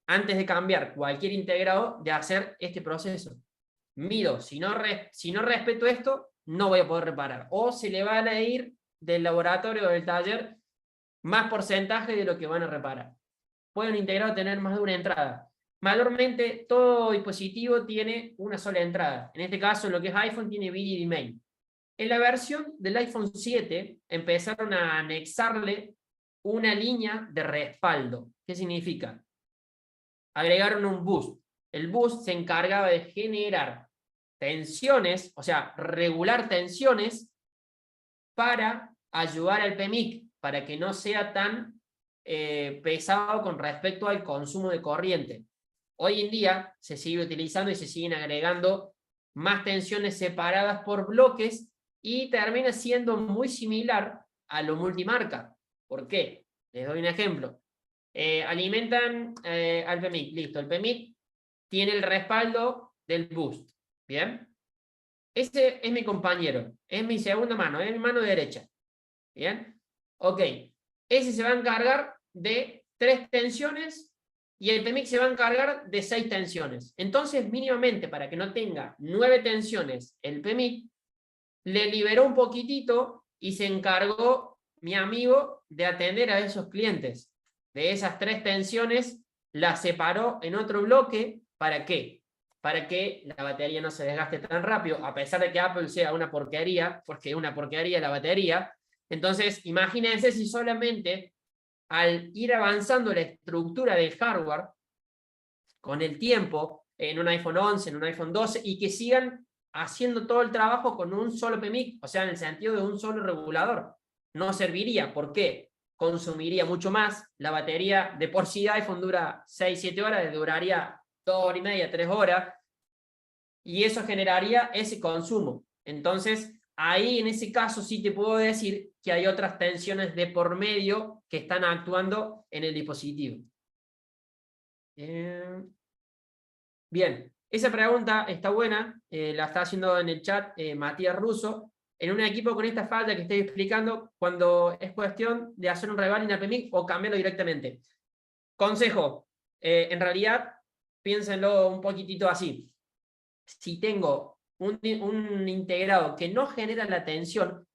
antes de cambiar cualquier integrado, de hacer este proceso. Mido, si no respeto esto, no voy a poder reparar. O se le van a ir del laboratorio o del taller más porcentaje de lo que van a reparar. Puede un integrado tener más de una entrada. Mayormente, todo dispositivo tiene una sola entrada. En este caso, lo que es iPhone tiene VGA main. En la versión del iPhone 7 empezaron a anexarle una línea de respaldo. ¿Qué significa? Agregaron un boost. El boost se encargaba de generar tensiones, o sea, regular tensiones para ayudar al PMIC, para que no sea tan pesado con respecto al consumo de corriente. Hoy en día se sigue utilizando y se siguen agregando más tensiones separadas por bloques y termina siendo muy similar a lo multimarca. ¿Por qué? Les doy un ejemplo. Alimentan al PMIC, listo, el PMIC tiene el respaldo del boost, ¿bien? Ese es mi compañero, es mi segunda mano, es mi mano derecha, ¿bien? Ok, ese se va a encargar de 3 tensiones y el PMIC se va a encargar de 6 tensiones. Entonces, mínimamente, para que no tenga 9 tensiones el PMIC, le liberó un poquitito y se encargó mi amigo de atender a esos clientes. De esas 3 tensiones, las separó en otro bloque. ¿Para qué? Para que la batería no se desgaste tan rápido, a pesar de que Apple sea una porquería, porque es una porquería la batería. Entonces, imagínense si solamente al ir avanzando la estructura del hardware con el tiempo, en un iPhone 11, en un iPhone 12, y que sigan haciendo todo el trabajo con un solo PMIC, o sea, en el sentido de un solo regulador. No serviría. ¿Por qué? Consumiría mucho más. La batería de por sí de iPhone dura 6-7 horas, duraría 2 horas y media, 3 horas, y eso generaría ese consumo. Entonces, ahí en ese caso sí te puedo decir que hay otras tensiones de por medio que están actuando en el dispositivo. Bien, esa pregunta está buena, la está haciendo en el chat Matías Russo. En un equipo con esta falla que estoy explicando, cuando es cuestión de hacer un reval en PMIC o cambiarlo directamente. Consejo, en realidad, piénsenlo un poquitito así. Si tengo un integrado que no genera la tensión,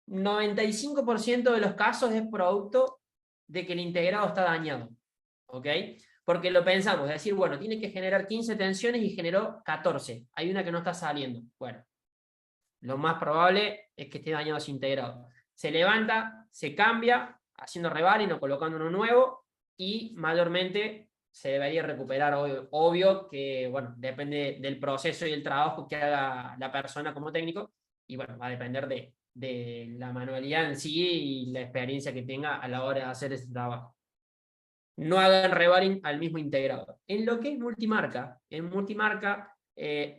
95% de los casos es producto de que el integrado está dañado. ¿Ok? Porque lo pensamos, es decir, bueno, tiene que generar 15 tensiones y generó 14. Hay una que no está saliendo. Bueno, lo más probable es que esté dañado ese integrado. Se levanta, se cambia, haciendo revaling o colocando uno nuevo, y mayormente se debería recuperar. Obvio que, bueno, depende del proceso y el trabajo que haga la persona como técnico, y bueno, va a depender de la manualidad en sí y la experiencia que tenga a la hora de hacer ese trabajo. No hagan revaling al mismo integrado. En lo que es multimarca, en multimarca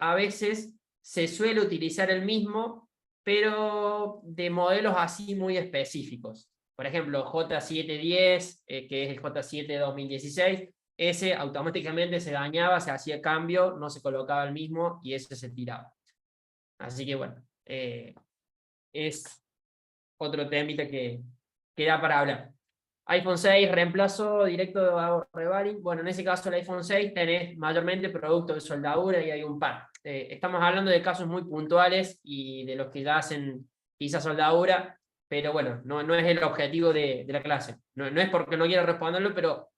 a veces se suele utilizar el mismo, pero de modelos así muy específicos. Por ejemplo, J710, que es el J7 2016, ese automáticamente se dañaba, se hacía cambio, no se colocaba el mismo y ese se tiraba. Así que bueno, es otro temita que da para hablar. iPhone 6, reemplazo directo de revaling. Bueno, en ese caso el iPhone 6 tenés mayormente producto de soldadura y hay un par. Estamos hablando de casos muy puntuales y de los que ya hacen quizá soldadura, pero bueno, no es el objetivo de la clase. No es porque no quiera responderlo, pero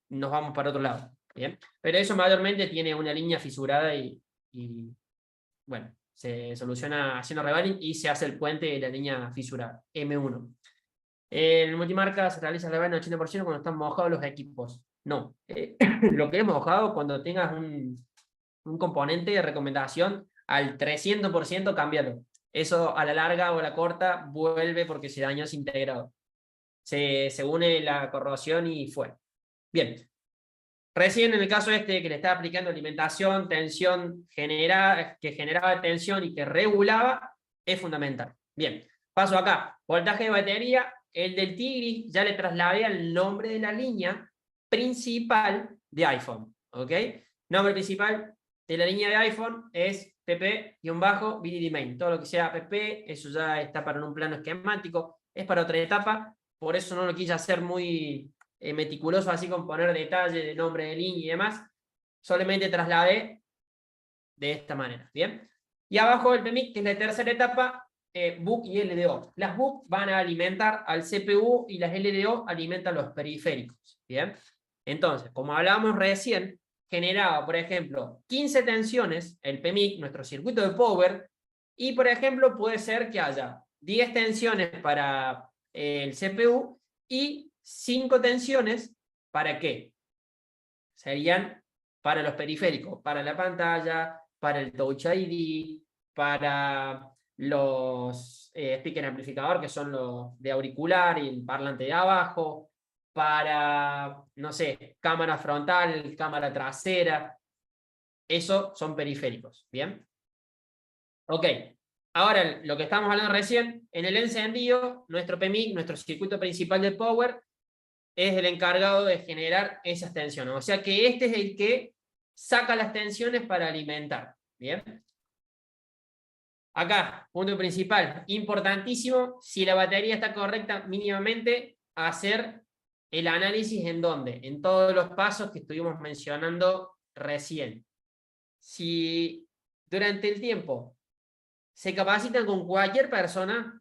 nos vamos para otro lado. ¿Bien? Pero eso mayormente tiene una línea fisurada y bueno, se soluciona haciendo revaling y se hace el puente de la línea fisurada, M1. En multimarca se realiza el revaling al 80% cuando están mojados los equipos. No, lo que es mojado cuando tengas un componente de recomendación al 300%, cámbialo. Eso a la larga o a la corta vuelve porque se dañó ese integrado. Se une la corrosión y fue. Bien. Recién en el caso este que le estaba aplicando alimentación, tensión que generaba tensión y que regulaba, es fundamental. Bien, paso acá. Voltaje de batería, el del Tigris ya le trasladé al nombre de la línea principal de iPhone. ¿Ok? Nombre principal de la línea de iPhone es pp-VDD main. Todo lo que sea pp, eso ya está para un plano esquemático, es para otra etapa, por eso no lo quise hacer muy meticuloso así con poner detalle de nombre de línea y demás, solamente trasladé de esta manera, ¿bien? Y abajo el PMIC, que es la tercera etapa, BUC y LDO. Las BUC van a alimentar al CPU y las LDO alimentan los periféricos, ¿bien? Entonces, como hablábamos recién, generaba, por ejemplo, 15 tensiones, el PMIC, nuestro circuito de power, y por ejemplo puede ser que haya 10 tensiones para el CPU y 5 tensiones, ¿para qué? Serían para los periféricos, para la pantalla, para el Touch ID, para los speaker amplificador, que son los de auricular y el parlante de abajo, para, no sé, cámara frontal, cámara trasera. Eso son periféricos, ¿bien? Ok. Ahora, lo que estamos hablando recién, en el encendido, nuestro PMIC, nuestro circuito principal de power, es el encargado de generar esas tensiones. O sea que este es el que saca las tensiones para alimentar. ¿Bien? Acá, punto principal, importantísimo, si la batería está correcta mínimamente, hacer el análisis en dónde, en todos los pasos que estuvimos mencionando recién. Si durante el tiempo se capacitan con cualquier persona,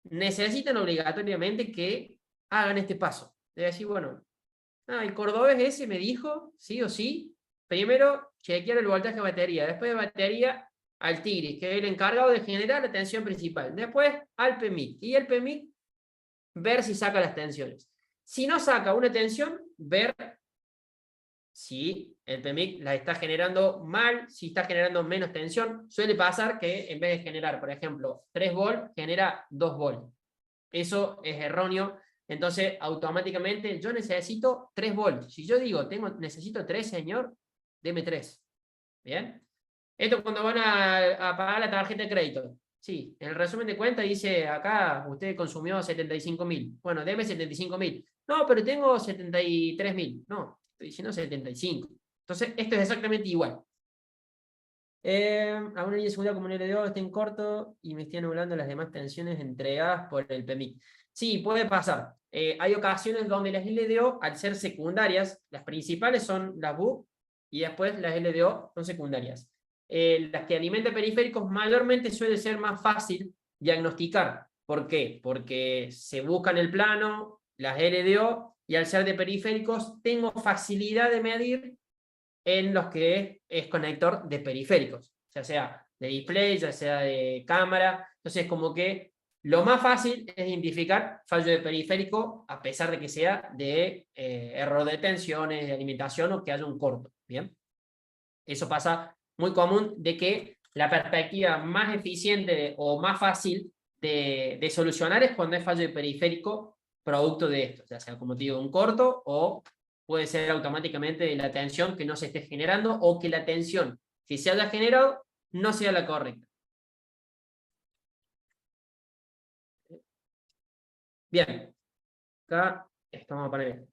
necesitan obligatoriamente que hagan este paso. De decir, bueno, el cordobés ese me dijo, sí o sí, primero chequear el voltaje de batería, después de batería al Tigris, que es el encargado de generar la tensión principal, después al PMIC, y el PMIC ver si saca las tensiones. Si no saca una tensión, ver si el PMIC la está generando mal, si está generando menos tensión. Suele pasar que en vez de generar, por ejemplo, 3 volt, genera 2 volt. Eso es erróneo. Entonces, automáticamente, yo necesito 3 volts. Si yo digo, necesito 3, señor, deme 3. ¿Bien? Esto cuando van a pagar la tarjeta de crédito. Sí, en el resumen de cuenta dice, acá usted consumió 75.000. Bueno, deme 75.000. No, pero tengo 73.000. No, estoy diciendo 75. Entonces, esto es exactamente igual. A una línea de seguridad como un LDO está en corto y me estoy anulando las demás tensiones entregadas por el PMIC. Sí, puede pasar. Hay ocasiones donde las LDO, al ser secundarias, las principales son las BUC y después las LDO son secundarias. Las que alimentan periféricos mayormente suele ser más fácil diagnosticar. ¿Por qué? Porque se busca en el plano las LDO y al ser de periféricos tengo facilidad de medir en los que es conector de periféricos, ya sea de display, ya sea de cámara. Entonces, como que lo más fácil es identificar fallo de periférico, a pesar de que sea de error de tensiones, de alimentación o que haya un corto. ¿Bien? Eso pasa muy común, de que la perspectiva más eficiente o más fácil de solucionar es cuando es fallo de periférico producto de esto, ya sea, como te digo, un corto, o puede ser automáticamente de la tensión que no se esté generando, o que la tensión que se haya generado no sea la correcta. Bien, acá estamos a poner.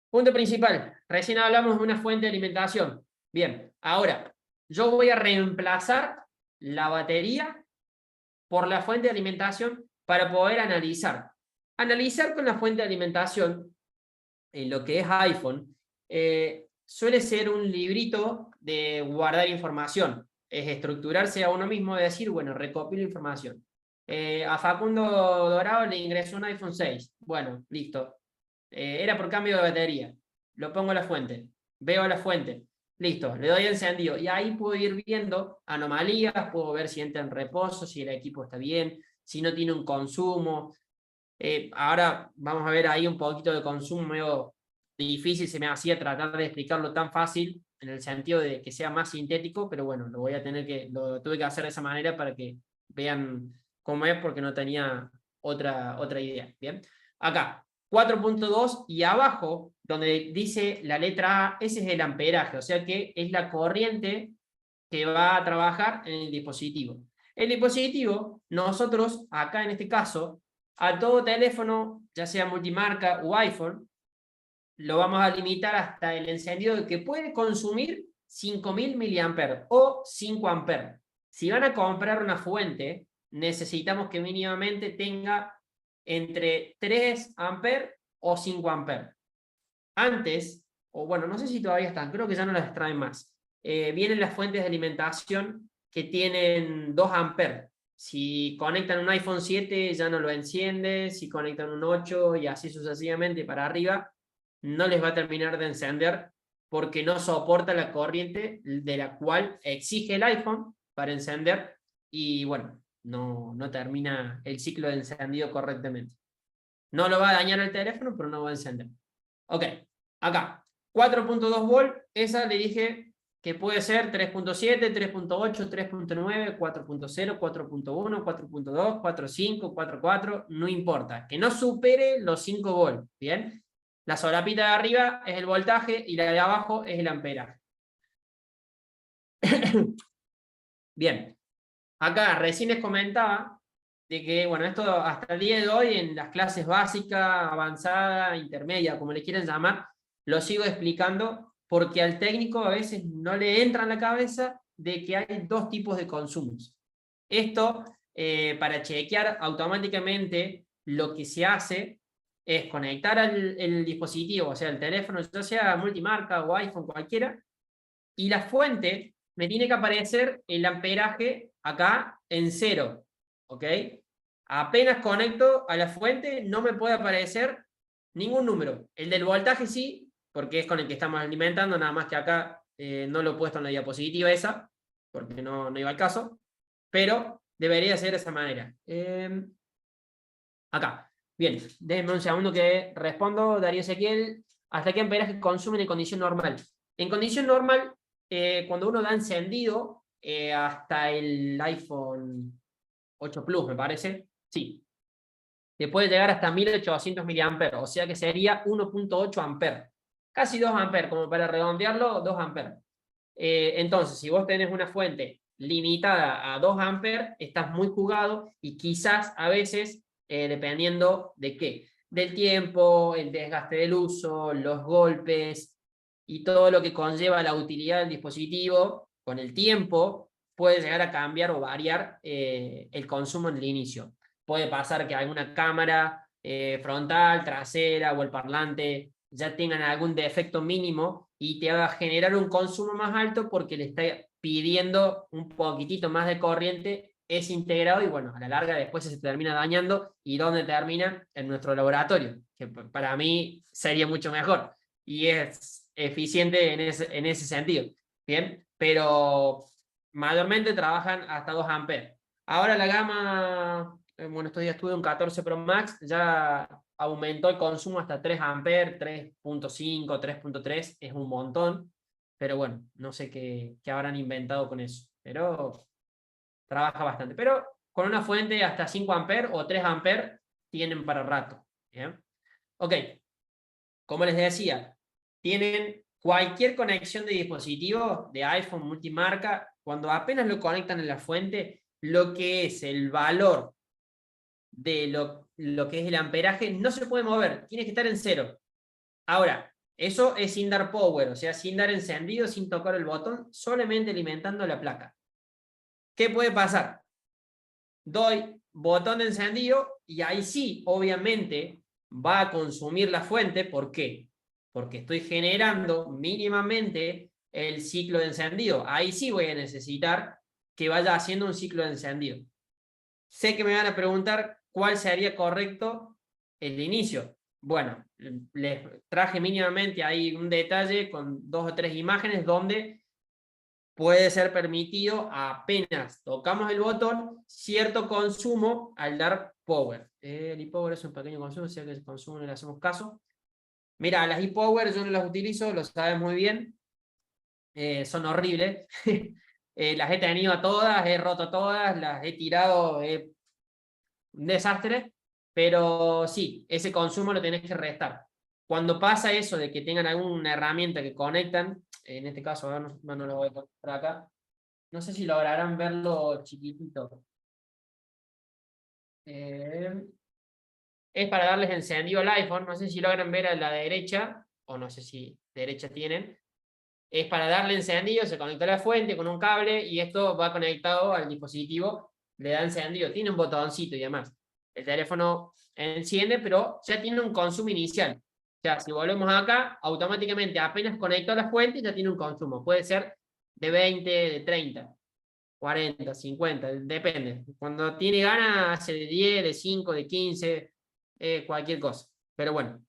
Punto principal, recién hablamos de una fuente de alimentación. Bien, ahora, yo voy a reemplazar la batería por la fuente de alimentación para poder analizar. Analizar con la fuente de alimentación, en lo que es iPhone, suele ser un librito de guardar información. Es estructurarse a uno mismo y decir, bueno, recopilo información. A Facundo Dorado le ingresó un iPhone 6. Bueno, listo. Era por cambio de batería. Lo pongo a la fuente. Veo la fuente. Listo, le doy encendido. Y ahí puedo ir viendo anomalías, puedo ver si entra en reposo, si el equipo está bien, si no tiene un consumo. Ahora vamos a ver ahí un poquito de consumo medio difícil, se me hacía tratar de explicarlo tan fácil, en el sentido de que sea más sintético, pero bueno, lo tuve que hacer de esa manera para que vean cómo es, porque no tenía otra idea. Bien, acá 4.2 y abajo, donde dice la letra A, ese es el amperaje, o sea que es la corriente que va a trabajar en el dispositivo. El dispositivo, nosotros acá en este caso, a todo teléfono, ya sea multimarca o iPhone, lo vamos a limitar hasta el encendido que puede consumir 5000 mAh o 5 A. Si van a comprar una fuente, necesitamos que mínimamente tenga entre 3 A o 5 A. Antes, o bueno, no sé si todavía están, creo que ya no las extraen más. Vienen las fuentes de alimentación que tienen 2 A. Si conectan un iPhone 7 ya no lo enciende, si conectan un 8 y así sucesivamente para arriba, no les va a terminar de encender porque no soporta la corriente de la cual exige el iPhone para encender y bueno, no termina el ciclo de encendido correctamente. No lo va a dañar el teléfono, pero no va a encender. Ok, acá, 4.2 volt, esa le dije que puede ser 3.7, 3.8, 3.9, 4.0, 4.1, 4.2, 4.5, 4.4, no importa, que no supere los 5 volt, ¿bien? La solapita de arriba es el voltaje y la de abajo es el amperaje. Bien, acá recién les comentaba de que, bueno, esto hasta el día de hoy en las clases básica, avanzada, intermedia, como le quieran llamar, lo sigo explicando porque al técnico a veces no le entra en la cabeza de que hay dos tipos de consumos. Esto, para chequear automáticamente, lo que se hace es conectar el dispositivo, o sea, el teléfono, ya sea multimarca o iPhone, cualquiera, y la fuente me tiene que aparecer el amperaje acá en 0, ¿ok? Apenas conecto a la fuente no me puede aparecer ningún número. El del voltaje sí, porque es con el que estamos alimentando, nada más que acá no lo he puesto en la diapositiva esa, porque no iba al caso, pero debería ser de esa manera. Acá. Bien, déjenme un segundo que respondo, Darío Ezequiel. ¿Hasta qué amperaje consumen en condición normal? En condición normal, cuando uno da encendido, hasta el iPhone 8 Plus, me parece, sí, te puede llegar hasta 1800 mAh, o sea que sería 1.8 A. Casi 2 A, como para redondearlo, 2 A. Entonces, si vos tenés una fuente limitada a 2 A, estás muy jugado y quizás a veces, dependiendo de qué, del tiempo, el desgaste del uso, los golpes y todo lo que conlleva la utilidad del dispositivo, con el tiempo puede llegar a cambiar o variar el consumo en el inicio. Puede pasar que alguna cámara frontal, trasera o el parlante ya tengan algún defecto mínimo y te va a generar un consumo más alto porque le está pidiendo un poquitito más de corriente es integrado y bueno, a la larga después se termina dañando y ¿dónde termina? En nuestro laboratorio, que para mí sería mucho mejor y es eficiente en ese sentido, ¿bien? Pero mayormente trabajan hasta 2 amperes. Ahora la gama, bueno, estos días tuve un 14 Pro Max, ya aumentó el consumo hasta 3 amperes, 3.5, 3.3, es un montón, pero bueno, no sé qué habrán inventado con eso, pero trabaja bastante. Pero con una fuente hasta 5 amperes o 3 amperes tienen para rato. ¿Bien? Ok, como les decía, tienen cualquier conexión de dispositivo, de iPhone multimarca, cuando apenas lo conectan en la fuente, lo que es el valor de lo que es el amperaje no se puede mover, tiene que estar en cero. Ahora, eso es sin dar power, o sea, sin dar encendido, sin tocar el botón, solamente alimentando la placa. ¿Qué puede pasar? Doy botón de encendido y ahí sí, obviamente, va a consumir la fuente. ¿Por qué? Porque estoy generando mínimamente el ciclo de encendido. Ahí sí voy a necesitar que vaya haciendo un ciclo de encendido. Sé que me van a preguntar cuál sería correcto el inicio. Bueno, les traje mínimamente ahí un detalle con 2 o 3 imágenes donde puede ser permitido apenas tocamos el botón cierto consumo al dar power. El e-power es un pequeño consumo, o sea que el consumo no le hacemos caso. Mira, las e-power yo no las utilizo, lo sabes muy bien, son horribles. Las he tenido a todas, he roto todas, las he tirado, un desastre, pero sí, ese consumo lo tenés que restar. Cuando pasa eso de que tengan alguna herramienta que conectan, en este caso, a ver, no lo voy a poner acá, no sé si lograrán verlo chiquitito. Es para darles encendido al iPhone, no sé si logran ver a la derecha, o no sé si derecha tienen, es para darle encendido, se conecta a la fuente con un cable y esto va conectado al dispositivo, le da encendido, tiene un botoncito y demás. El teléfono enciende, pero ya tiene un consumo inicial. O sea, si volvemos acá, automáticamente apenas conectó a la fuente ya tiene un consumo. Puede ser de 20, de 30, 40, 50, depende. Cuando tiene ganas hace de 10, de 5, de 15, cualquier cosa. Pero bueno,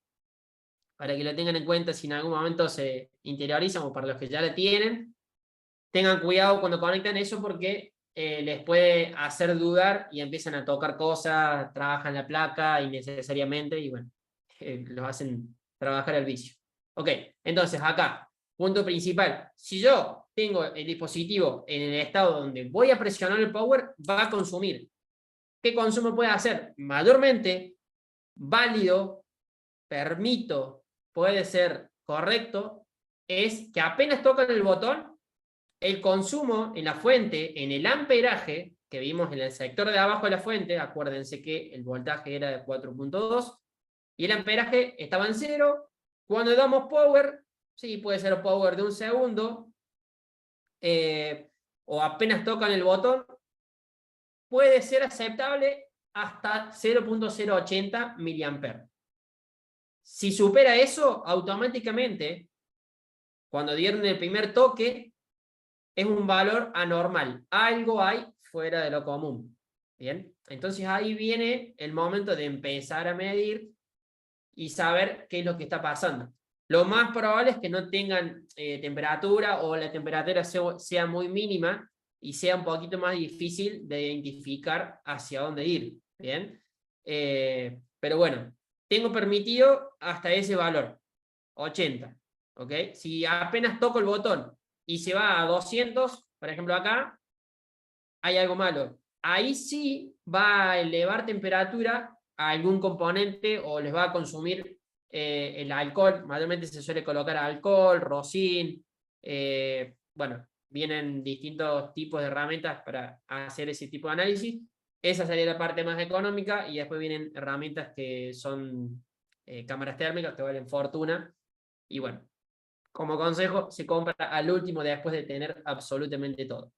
para que lo tengan en cuenta si en algún momento se interiorizan o para los que ya la tienen, tengan cuidado cuando conectan eso porque les puede hacer dudar y empiezan a tocar cosas, trabajan la placa innecesariamente y bueno, los hacen trabajar el vicio. Ok, entonces acá, punto principal, si yo tengo el dispositivo en el estado donde voy a presionar el power, va a consumir. ¿Qué consumo puede hacer? Mayormente válido, permito, puede ser correcto, es que apenas tocan el botón, el consumo en la fuente, en el amperaje, que vimos en el sector de abajo de la fuente, acuérdense que el voltaje era de 4.2, y el amperaje estaba en 0. Cuando damos power, sí, puede ser power de 1 segundo, o apenas tocan el botón, puede ser aceptable hasta 0.080 mA. Si supera eso, automáticamente, cuando dieron el primer toque, es un valor anormal. Algo hay fuera de lo común. ¿Bien? Entonces ahí viene el momento de empezar a medir y saber qué es lo que está pasando. Lo más probable es que no tengan temperatura o la temperatura sea muy mínima y sea un poquito más difícil de identificar hacia dónde ir. ¿Bien? Pero bueno, tengo permitido hasta ese valor, 80. ¿Ok? Si apenas toco el botón y se va a 200, por ejemplo acá, hay algo malo. Ahí sí va a elevar temperatura a algún componente o les va a consumir el alcohol. Mayormente se suele colocar alcohol, rocín. Bueno, vienen distintos tipos de herramientas para hacer ese tipo de análisis. Esa sería la parte más económica y después vienen herramientas que son cámaras térmicas que valen fortuna. Y bueno, como consejo, se compra al último después de tener absolutamente todo.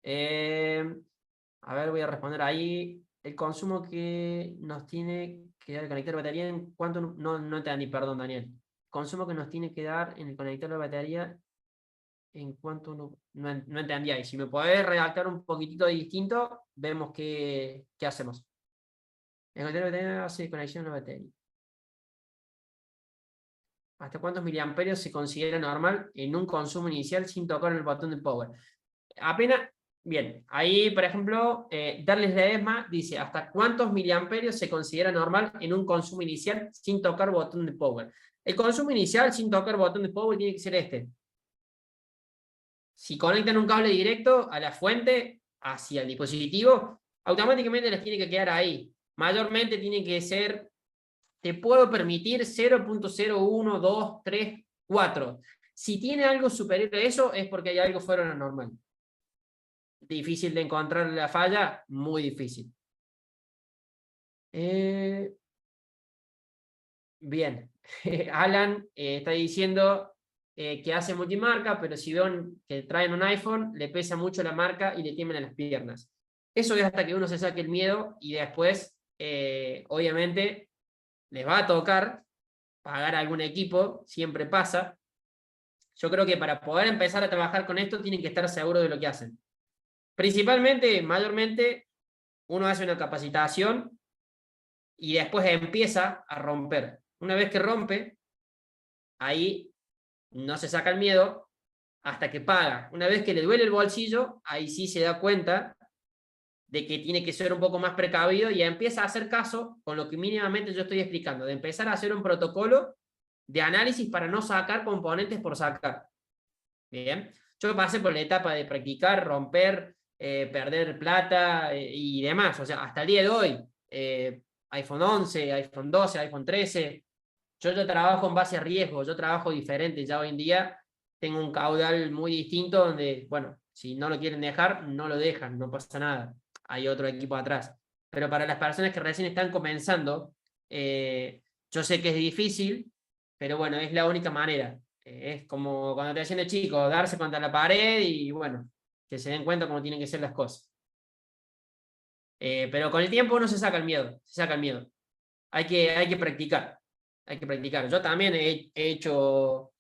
A ver, voy a responder ahí. El consumo que nos tiene que dar el conector de batería, ¿en cuánto? No entendí, perdón, Daniel. Consumo que nos tiene que dar en el conector de batería en cuanto no entendía. Y si me podés redactar un poquitito distinto, vemos qué hacemos. Encontrar la batería hace conexión a la batería. ¿Hasta cuántos miliamperios se considera normal en un consumo inicial sin tocar el botón de power? Apenas, bien, ahí por ejemplo, Darles Ledesma dice, ¿hasta cuántos miliamperios se considera normal en un consumo inicial sin tocar botón de power? El consumo inicial sin tocar botón de power tiene que ser este. Si conectan un cable directo a la fuente hacia el dispositivo, automáticamente les tiene que quedar ahí. Mayormente tiene que ser, te puedo permitir 0.01, 2, 3, 4. Si tiene algo superior a eso, es porque hay algo fuera de lo normal. Difícil de encontrar la falla, muy difícil. Bien, Alan está diciendo que hace multimarca, pero si ven que traen un iPhone, le pesa mucho la marca y le tiemblan las piernas. Eso es hasta que uno se saque el miedo y después, obviamente, les va a tocar pagar algún equipo, siempre pasa. Yo creo que para poder empezar a trabajar con esto tienen que estar seguros de lo que hacen. Principalmente, mayormente, uno hace una capacitación y después empieza a romper. Una vez que rompe, ahí no se saca el miedo hasta que paga. Una vez que le duele el bolsillo, ahí sí se da cuenta de que tiene que ser un poco más precavido y empieza a hacer caso con lo que mínimamente yo estoy explicando, de empezar a hacer un protocolo de análisis para no sacar componentes por sacar. Bien, yo pasé por la etapa de practicar, romper, perder plata y demás, o sea, hasta el día de hoy, iPhone 11, iPhone 12, iPhone 13, yo ya trabajo en base a riesgo, yo trabajo diferente, ya hoy en día tengo un caudal muy distinto donde, bueno, si no lo quieren dejar, no lo dejan, no pasa nada, hay otro equipo atrás. Pero para las personas que recién están comenzando, yo sé que es difícil, pero bueno, es la única manera. Es como cuando te decían de chico, darse contra la pared y bueno, que se den cuenta cómo tienen que ser las cosas. Pero con el tiempo uno se saca el miedo, se saca el miedo. Hay que practicar, hay que practicar. Yo también he hecho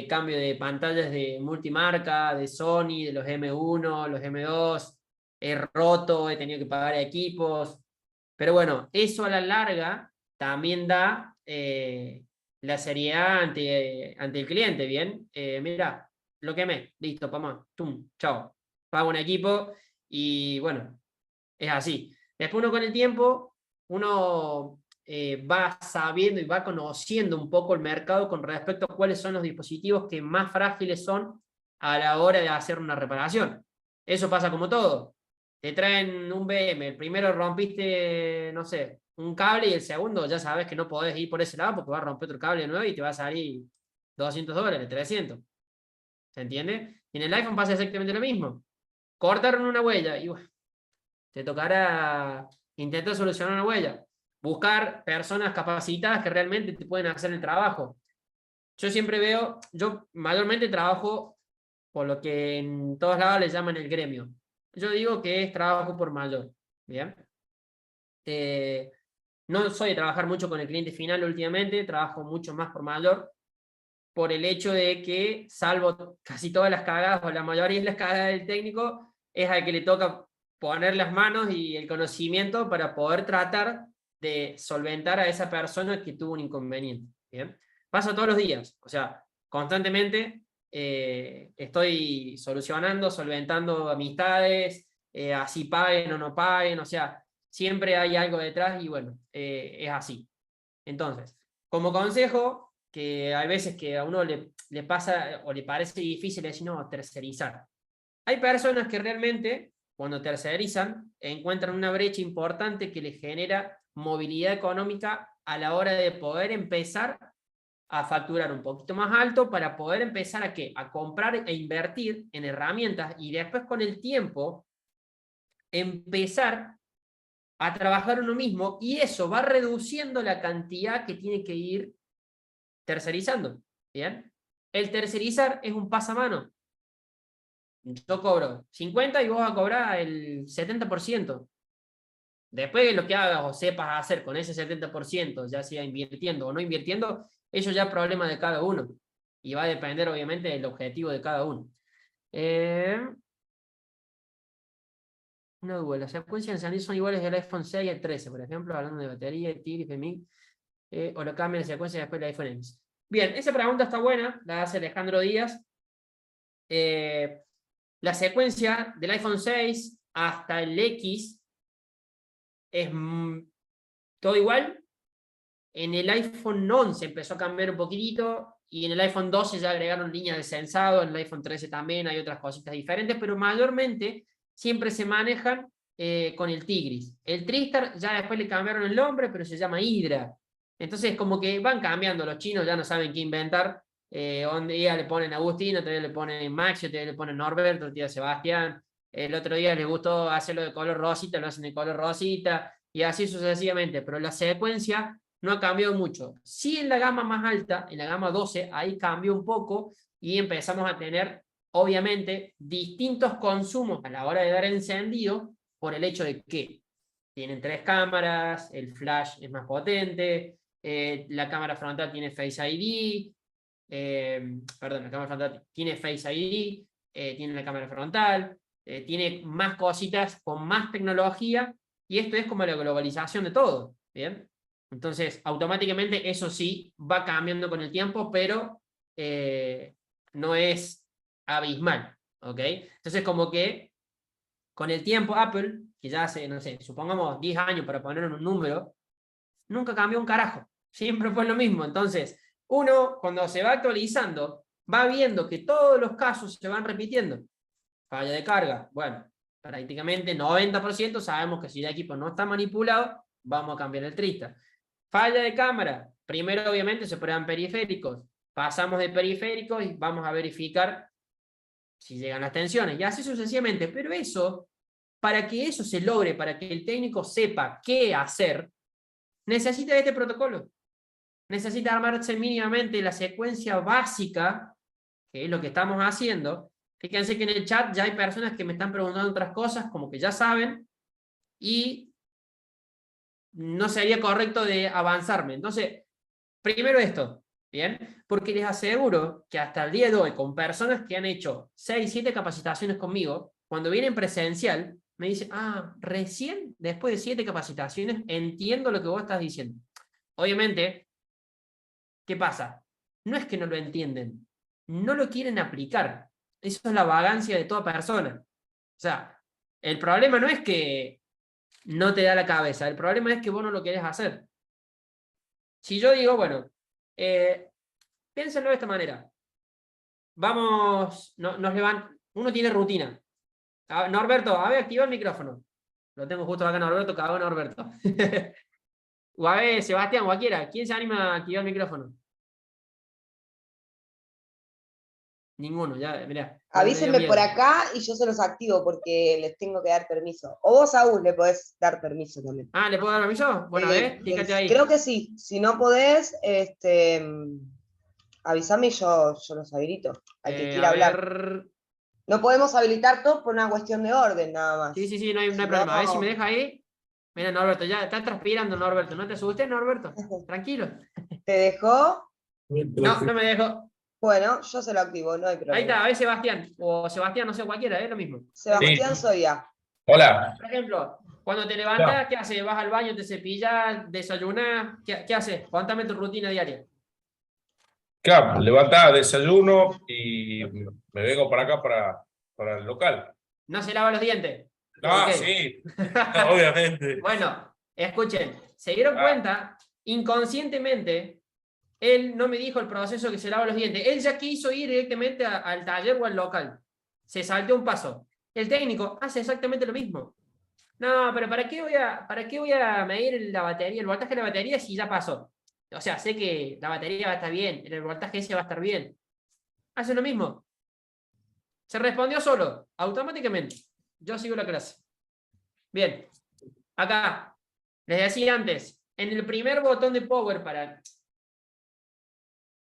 cambio de pantallas de multimarca, de Sony, de los M1, los M2, he roto, he tenido que pagar equipos, pero bueno, eso a la larga también da la seriedad ante el cliente, ¿bien? Mira, lo quemé, listo, vamos, tum, chao. Pago un equipo y bueno, es así. Después uno con el tiempo, uno va sabiendo y va conociendo un poco el mercado con respecto a cuáles son los dispositivos que más frágiles son a la hora de hacer una reparación. Eso pasa como todo. Te traen un BM, el primero rompiste, no sé, un cable y el segundo ya sabes que no podés ir por ese lado porque vas a romper otro cable nuevo y te va a salir $200, 300. ¿Se entiende? Y en el iPhone pasa exactamente lo mismo. Cortaron una huella y bueno, te tocará intentar solucionar una huella. Buscar personas capacitadas que realmente te pueden hacer el trabajo. Yo siempre veo, yo mayormente trabajo por lo que en todos lados le llaman el gremio. Yo digo que es trabajo por mayor. ¿Bien? No soy de trabajar mucho con el cliente final últimamente, trabajo mucho más por mayor, por el hecho de que, salvo casi todas las cagadas, o la mayoría de las cagadas del técnico, es al que le toca poner las manos y el conocimiento para poder tratar de solventar a esa persona que tuvo un inconveniente. ¿Bien? Pasa todos los días, o sea, constantemente estoy solucionando, solventando amistades, así paguen o no paguen, o sea, siempre hay algo detrás y bueno, es así. Entonces, como consejo, que hay veces que a uno le pasa o le parece difícil decir, no, tercerizar. Hay personas que realmente, cuando tercerizan, encuentran una brecha importante que les genera movilidad económica a la hora de poder empezar a facturar un poquito más alto para poder empezar a ¿qué? A comprar e invertir en herramientas y después con el tiempo empezar a trabajar uno mismo y eso va reduciendo la cantidad que tiene que ir tercerizando. ¿Bien? El tercerizar es un pasamano. Yo cobro 50 y vos vas a cobrar el 70%. Después de lo que hagas o sepas hacer con ese 70%, ya sea invirtiendo o no invirtiendo, eso ya es problema de cada uno. Y va a depender obviamente del objetivo de cada uno. Una duda, las secuencias de encendido son iguales del iPhone 6 y el 13, por ejemplo, hablando de batería, Tigris, FMI, o lo cambian de secuencia después del iPhone X. Bien, esa pregunta está buena, la hace Alejandro Díaz. La secuencia del iPhone 6 hasta el X es todo igual. En el iPhone 11 empezó a cambiar un poquitito, y en el iPhone 12 ya agregaron líneas de sensado, en el iPhone 13 también hay otras cositas diferentes, pero mayormente siempre se manejan con el Tigris. El Tristar ya después le cambiaron el nombre, pero se llama Hydra. Entonces como que van cambiando, los chinos ya no saben qué inventar. Un día le ponen Agustín, otro día le ponen Maxi, otro día le ponen Norberto, otro día Sebastián. El otro día les gustó hacerlo de color rosita, lo hacen de color rosita, y así sucesivamente, pero la secuencia no ha cambiado mucho. Sí, en la gama más alta, en la gama 12, ahí cambió un poco y empezamos a tener, obviamente, distintos consumos a la hora de dar encendido, por el hecho de que tienen 3 cámaras, el flash es más potente, la cámara frontal tiene Face ID, perdón, la cámara frontal tiene Face ID, tiene la cámara frontal, tiene más cositas con más tecnología, y esto es como la globalización de todo, ¿bien? Entonces, automáticamente eso sí va cambiando con el tiempo, pero no es abismal, ¿ok? Entonces, como que con el tiempo Apple, que ya hace, no sé, supongamos 10 años para poner un número, nunca cambió un carajo, siempre fue lo mismo. Entonces, uno cuando se va actualizando, va viendo que todos los casos se van repitiendo. Falla de carga, bueno, prácticamente 90% sabemos que si el equipo no está manipulado, vamos a cambiar el Tristar. Falla de cámara, primero obviamente se prueban periféricos, pasamos de periféricos y vamos a verificar si llegan las tensiones, y así sucesivamente. Pero eso, para que eso se logre, para que el técnico sepa qué hacer, necesita este protocolo. Necesita armarse mínimamente la secuencia básica, que es lo que estamos haciendo. Fíjense que en el chat ya hay personas que me están preguntando otras cosas, como que ya saben, y no sería correcto de avanzarme. Entonces, primero esto, ¿bien? Porque les aseguro que hasta el día de hoy, con personas que han hecho 6, 7 capacitaciones conmigo, cuando vienen presencial, me dicen, recién después de 7 capacitaciones entiendo lo que vos estás diciendo. Obviamente, ¿qué pasa? No es que no lo entienden, no lo quieren aplicar. Eso es la vagancia de toda persona. O sea, el problema no es que no te da la cabeza, el problema es que vos no lo querés hacer. Si yo digo, bueno, piénsenlo de esta manera. Vamos, nos levantamos, uno tiene rutina. Norberto, a ver, activa el micrófono. Lo tengo justo acá, Norberto, cagó Norberto. O a ver, Sebastián, cualquiera, ¿quién se anima a activar el micrófono? Ninguno, ya, mirá. Avísenme por acá y yo se los activo porque les tengo que dar permiso. O vos, Saúl, le podés dar permiso también. ¿Le puedo dar permiso? Bueno, a ver, fíjate ahí. Creo que sí. Si no podés, avísame y yo los habilito. Al que quiera hablar. No podemos habilitar todos por una cuestión de orden, nada más. Sí, no hay problema. A ver si me deja ahí. Mira, Norberto, ya está transpirando, Norberto. No te asustes, Norberto. Tranquilo. ¿Te dejó? No, no me dejó. Bueno, yo se lo activo, no hay problema. Ahí está, a ver Sebastián. O Sebastián, no sé, cualquiera, es lo mismo. Sebastián Soya. Hola. Por ejemplo, cuando te levantas, ¿qué haces? ¿Vas al baño, te cepillas, desayunas? ¿Qué haces? Cuéntame tu rutina diaria. Claro, levantá, desayuno y me vengo para acá, para el local. ¿No se lava los dientes? Ah, sí, obviamente. Bueno, escuchen, se dieron cuenta, inconscientemente, él no me dijo el proceso que se lava los dientes. Él ya quiso ir directamente al taller o al local. Se saltó un paso. El técnico hace exactamente lo mismo. No, pero ¿para qué voy a medir la batería, el voltaje de la batería si ya pasó? O sea, sé que la batería va a estar bien, el voltaje ese va a estar bien. Hace lo mismo. Se respondió solo, automáticamente. Yo sigo la clase. Bien. Acá, les decía antes, en el primer botón de power para...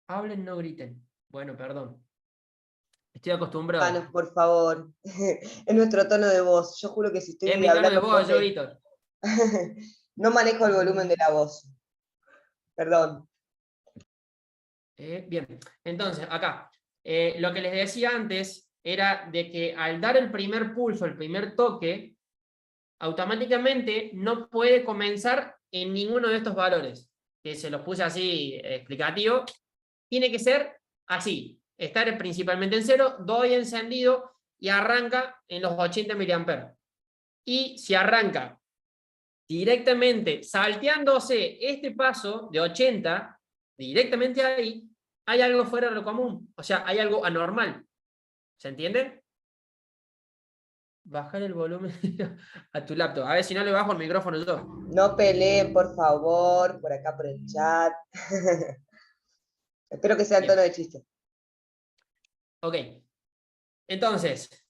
Hablen, no griten. Bueno, perdón. Estoy acostumbrado. Manos, por favor. Es nuestro tono de voz. Yo juro que si estoy hablando... Es mi tono de voz, yo grito. No manejo el volumen de la voz. Perdón. Bien, entonces, acá. Lo que les decía antes, era de que al dar el primer pulso, el primer toque, automáticamente no puede comenzar en ninguno de estos valores, que se los puse así explicativo. Tiene que ser así, estar principalmente en 0, doy encendido y arranca en los 80 mA. Y si arranca directamente salteándose este paso de 80, directamente ahí, hay algo fuera de lo común, o sea, hay algo anormal. ¿Se entiende? Bajar el volumen a tu laptop. A ver si no le bajo el micrófono yo. No peleen, por favor, por acá por el chat. Espero que sea el Bien. tono de chiste. Ok. Entonces,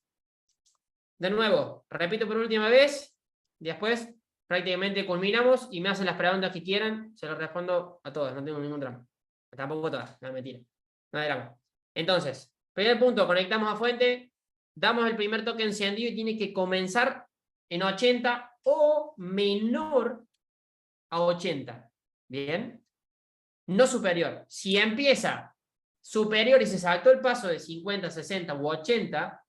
de nuevo, repito por última vez, después prácticamente culminamos y me hacen las preguntas que quieran, se las respondo a todas, no tengo ningún drama. Tampoco todas, no, mentira. No hay drama. Entonces, primer punto, conectamos a fuente, damos el primer toque encendido y tiene que comenzar en 80 o menor a 80. ¿Bien? No superior. Si empieza superior y se saltó el paso de 50, 60 u 80,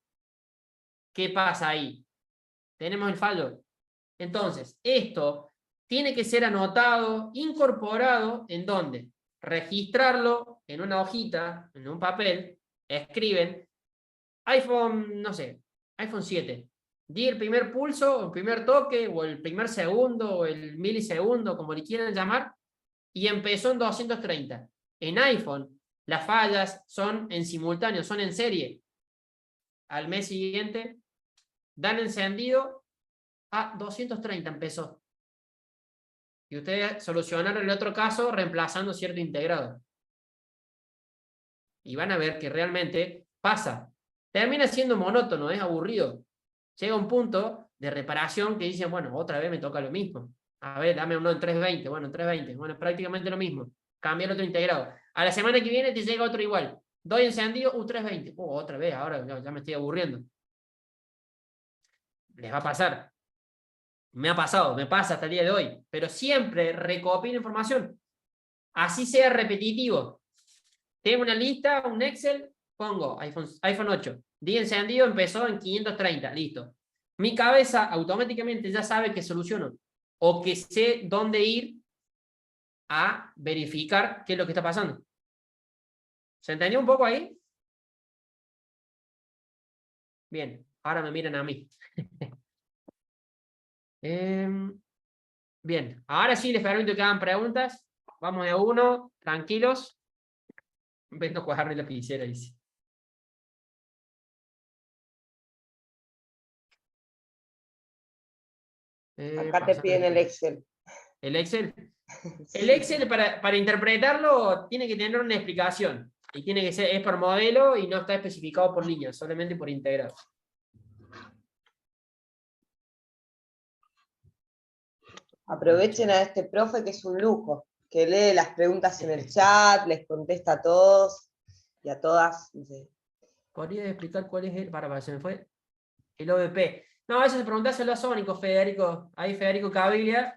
¿qué pasa ahí? Tenemos el fallo. Entonces, esto tiene que ser anotado, incorporado, ¿en dónde? Registrarlo en una hojita, en un papel, escriben, iPhone, no sé, iPhone 7. Di el primer pulso, el primer toque, o el primer segundo, o el milisegundo, como le quieran llamar, y empezó en 230. En iPhone, las fallas son en simultáneo, son en serie. Al mes siguiente, dan encendido a 230 empezó. Y ustedes solucionaron el otro caso reemplazando cierto integrado. Y van a ver que realmente pasa. Termina siendo monótono, es aburrido. Llega un punto de reparación que dicen, bueno, otra vez me toca lo mismo. A ver, dame uno en 320. Bueno, en 320. Bueno, prácticamente lo mismo. Cambia el otro integrado. A la semana que viene te llega otro igual. Doy encendido, 320. Otra vez, ahora ya me estoy aburriendo. Les va a pasar. Me ha pasado, me pasa hasta el día de hoy. Pero siempre recopilo información. Así sea repetitivo. Tengo una lista, un Excel, pongo iPhone 8. Día encendido empezó en 530, listo. Mi cabeza automáticamente ya sabe que soluciono. O que sé dónde ir a verificar qué es lo que está pasando. ¿Se entendió un poco ahí? Bien, ahora me miran a mí. Bien, ahora sí les permito que hagan preguntas. Vamos de a uno, tranquilos. Vendo cuaderno y lapicera, dice. Acá te piden el Excel. ¿El Excel? El Sí. Excel, para interpretarlo, tiene que tener una explicación. Y tiene que ser, es por modelo y no está especificado por líneas, solamente por integrado. Aprovechen a este profe que es un lujo, que lee las preguntas en el chat, les contesta a todos y a todas. No sé. ¿Podrías explicar cuál es el? Para, se me fue. El OVP. No, eso se preguntáselo a Sónico, Federico. Ahí Federico Caviglia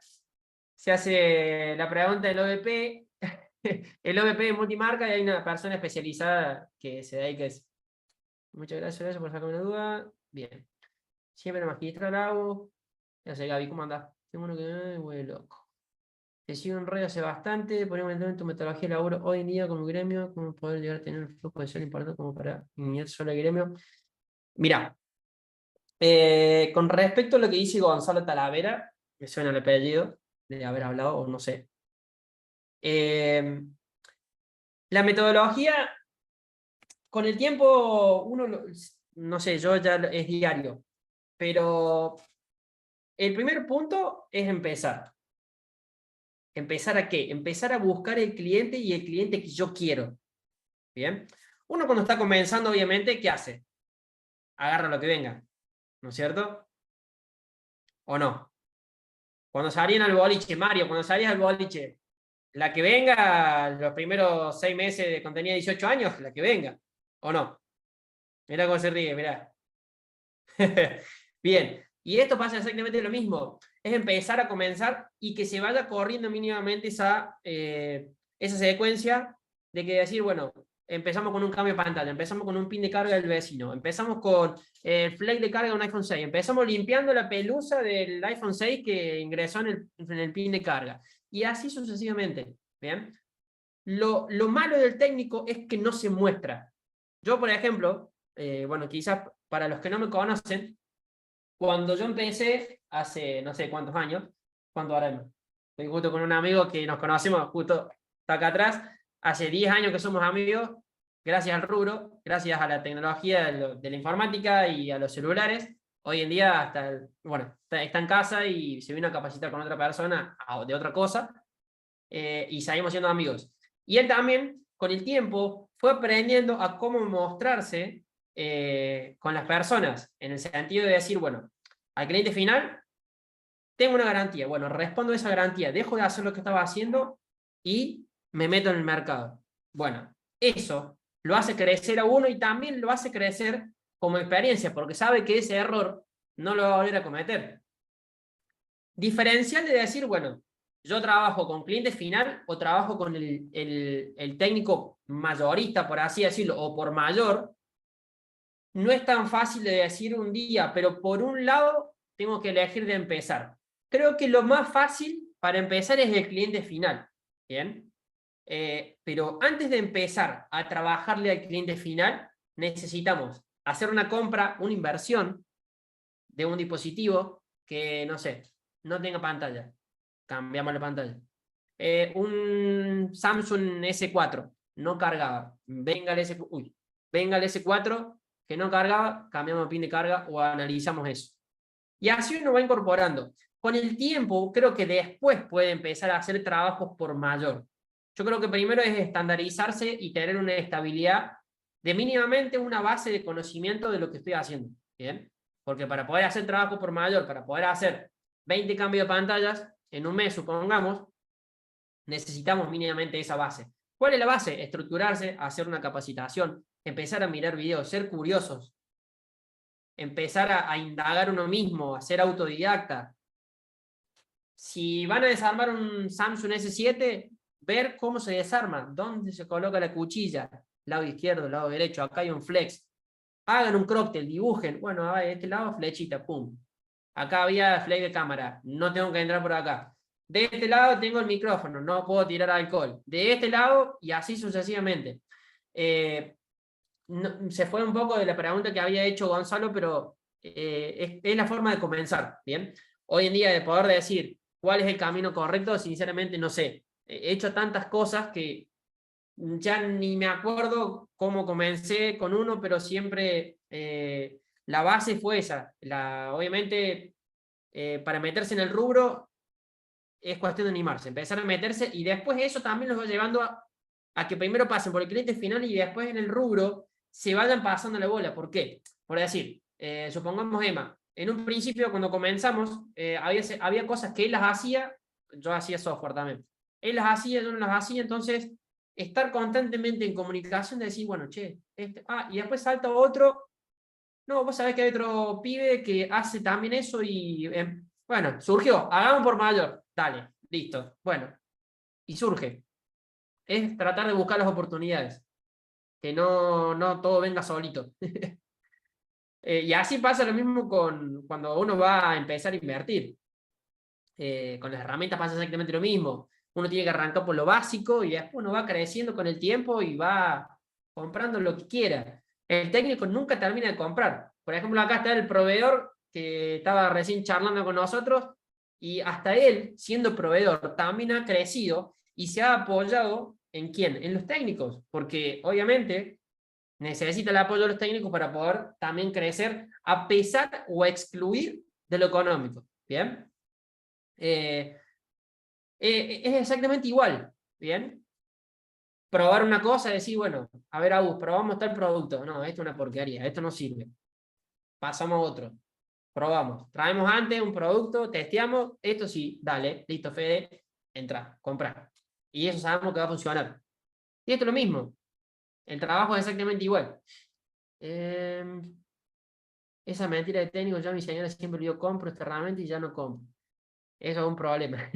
se hace la pregunta del OVP. El OVP es multimarca y hay una persona especializada que se dedica a eso. Muchas gracias por sacarme una duda. Bien. Siempre magistral hago. Ya sé, Gaby, ¿cómo andás? Tengo uno que güey, loco. Te sigo en red hace bastante. Ponemos en tu metodología de laburo hoy en día como gremio. ¿Cómo poder llegar a tener un flujo de ser importante como para iniciar solo el gremio? Mira, con respecto a lo que dice Gonzalo Talavera, me suena el apellido de haber hablado, o no sé. La metodología, con el tiempo, uno, no sé, yo ya es diario, pero el primer punto es empezar. ¿Empezar a qué? Empezar a buscar el cliente y el cliente que yo quiero. ¿Bien? Uno cuando está comenzando, obviamente, ¿qué hace? Agarra lo que venga, ¿no es cierto? ¿O no? Cuando salían al boliche, Mario, cuando salías al boliche, la que venga, los primeros 6 meses de cuando tenía 18 años, la que venga, ¿o no? Mirá cómo se ríe, mirá. Bien, y esto pasa exactamente lo mismo. Es empezar a comenzar y que se vaya corriendo mínimamente esa secuencia de que decir, bueno, empezamos con un cambio de pantalla, empezamos con un pin de carga del vecino, empezamos con el flex de carga de un iPhone 6, empezamos limpiando la pelusa del iPhone 6 que ingresó en el pin de carga, y así sucesivamente, ¿bien? Lo malo del técnico es que no se muestra. Yo, por ejemplo, bueno, quizás para los que no me conocen, cuando yo empecé, hace no sé cuántos años, ¿cuánto hará? Estoy justo con un amigo que nos conocemos, justo está acá atrás, hace 10 años que somos amigos, gracias al rubro, gracias a la tecnología de la informática y a los celulares. Hoy en día bueno, está en casa y se vino a capacitar con otra persona de otra cosa, y seguimos siendo amigos. Y él también, con el tiempo, fue aprendiendo a cómo mostrarse con las personas, en el sentido de decir, bueno, al cliente final, tengo una garantía, bueno, respondo a esa garantía, dejo de hacer lo que estaba haciendo y me meto en el mercado. Bueno, eso lo hace crecer a uno y también lo hace crecer como experiencia, porque sabe que ese error no lo va a volver a cometer. Diferencial de decir, bueno, yo trabajo con cliente final o trabajo con el técnico mayorista, por así decirlo, o por mayor, no es tan fácil de decir un día, pero por un lado tengo que elegir de empezar. Creo que lo más fácil para empezar es el cliente final, ¿bien? Pero antes de empezar a trabajarle al cliente final, necesitamos hacer una compra, una inversión de un dispositivo que, no sé, no tenga pantalla. Cambiamos la pantalla. Un Samsung S4 no cargaba. Venga el S4 que no cargaba, cambiamos pin de carga o analizamos eso. Y así uno va incorporando. Con el tiempo, creo que después puede empezar a hacer trabajos por mayor. Yo creo que primero es estandarizarse y tener una estabilidad de mínimamente una base de conocimiento de lo que estoy haciendo. ¿Bien? Porque para poder hacer trabajo por mayor, para poder hacer 20 cambios de pantallas en un mes, supongamos, necesitamos mínimamente esa base. ¿Cuál es la base? Estructurarse, hacer una capacitación, empezar a mirar videos, ser curiosos, empezar a indagar uno mismo, a ser autodidacta. Si van a desarmar un Samsung S7, ver cómo se desarma, dónde se coloca la cuchilla, lado izquierdo, lado derecho, acá hay un flex. Hagan un cóctel, dibujen, bueno, de este lado flechita, pum. Acá había flex de cámara, no tengo que entrar por acá. De este lado tengo el micrófono, no puedo tirar alcohol. De este lado, y así sucesivamente. Se fue un poco de la pregunta que había hecho Gonzalo, pero es la forma de comenzar, ¿bien? Hoy en día, de poder decir cuál es el camino correcto, sinceramente no sé. He hecho tantas cosas que ya ni me acuerdo cómo comencé con uno, pero siempre la base fue esa. Obviamente, para meterse en el rubro es cuestión de animarse, empezar a meterse, y después eso también los va llevando a que primero pasen por el cliente final y después en el rubro se vayan pasando la bola. ¿Por qué? Por decir, supongamos Emma, en un principio cuando comenzamos había cosas que él las hacía, yo hacía software también. Él las hacía, yo no las hacía, entonces estar constantemente en comunicación de decir, bueno, che, y después salta otro, no, vos sabés que hay otro pibe que hace también eso y, bueno, surgió, hagamos por mayor, dale, listo, bueno, y surge. Es tratar de buscar las oportunidades, que no todo venga solito. Y así pasa lo mismo cuando uno va a empezar a invertir. Con las herramientas pasa exactamente lo mismo. Uno tiene que arrancar por lo básico y después uno va creciendo con el tiempo y va comprando lo que quiera. El técnico nunca termina de comprar. Por ejemplo, acá está el proveedor que estaba recién charlando con nosotros, y hasta él, siendo proveedor, también ha crecido y se ha apoyado ¿en quién? En los técnicos, porque obviamente necesita el apoyo de los técnicos para poder también crecer a pesar o a excluir de lo económico. ¿Bien? Es exactamente igual, ¿bien? Probar una cosa y decir, bueno, a ver, Agus, probamos tal producto. No, esto es una porquería, esto no sirve. Pasamos a otro. Probamos. Traemos antes un producto, testeamos, esto sí, dale, listo, Fede, entra, compra. Y eso sabemos que va a funcionar. Y esto es lo mismo. El trabajo es exactamente igual. Esa mentira de técnico, ya mi señora siempre yo compro esta herramienta y ya no compro. Eso es un problema.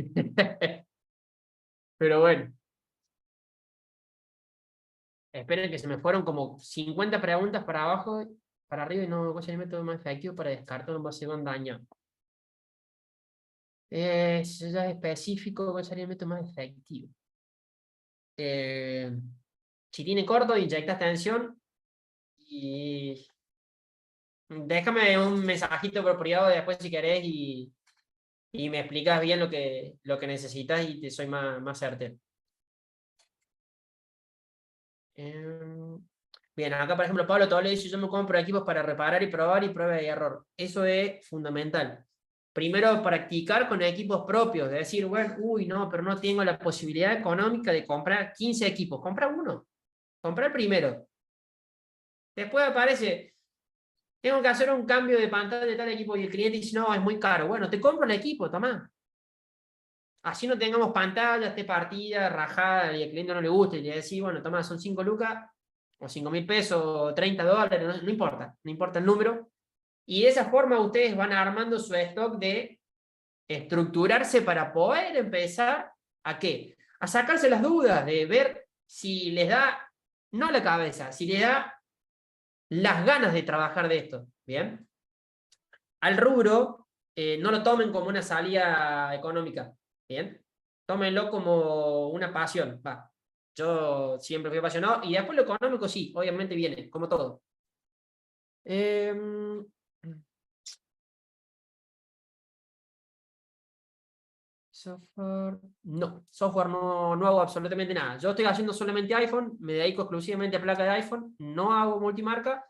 Pero bueno. Esperen que se me fueron como 50 preguntas para abajo, para arriba, y no, ¿cuál sería el método más efectivo para descartar un base dañado? Eso ya es específico, ¿cuál sería el método más efectivo? Si tiene corto, inyectas tensión y déjame un mensajito por privado después si querés y me explicas bien lo que necesitas y te soy más certero. Bien, acá por ejemplo Pablo Toledo dice: yo me compro equipos para reparar y probar y prueba y error. Eso es fundamental. Primero, practicar con equipos propios, de decir, bueno, uy, no, pero no tengo la posibilidad económica de comprar 15 equipos. Compra uno, compra el primero. Después aparece, tengo que hacer un cambio de pantalla de tal equipo y el cliente dice, no, es muy caro. Bueno, te compro el equipo, tomá. Así no tengamos pantalla, esté partida, rajada y al cliente no le guste y le decís, bueno, tomá, son 5 lucas o 5.000 pesos o $30, no importa, no importa el número. Y de esa forma ustedes van armando su stock de estructurarse para poder empezar ¿a qué? A sacarse las dudas, de ver si les da, no la cabeza, si les da las ganas de trabajar de esto, ¿bien? Al rubro, no lo tomen como una salida económica, ¿bien? Tómenlo como una pasión, va. Yo siempre fui apasionado, y después lo económico sí, obviamente viene, como todo. Software. No, software no hago absolutamente nada. Yo estoy haciendo solamente iPhone, me dedico exclusivamente a placa de iPhone, no hago multimarca.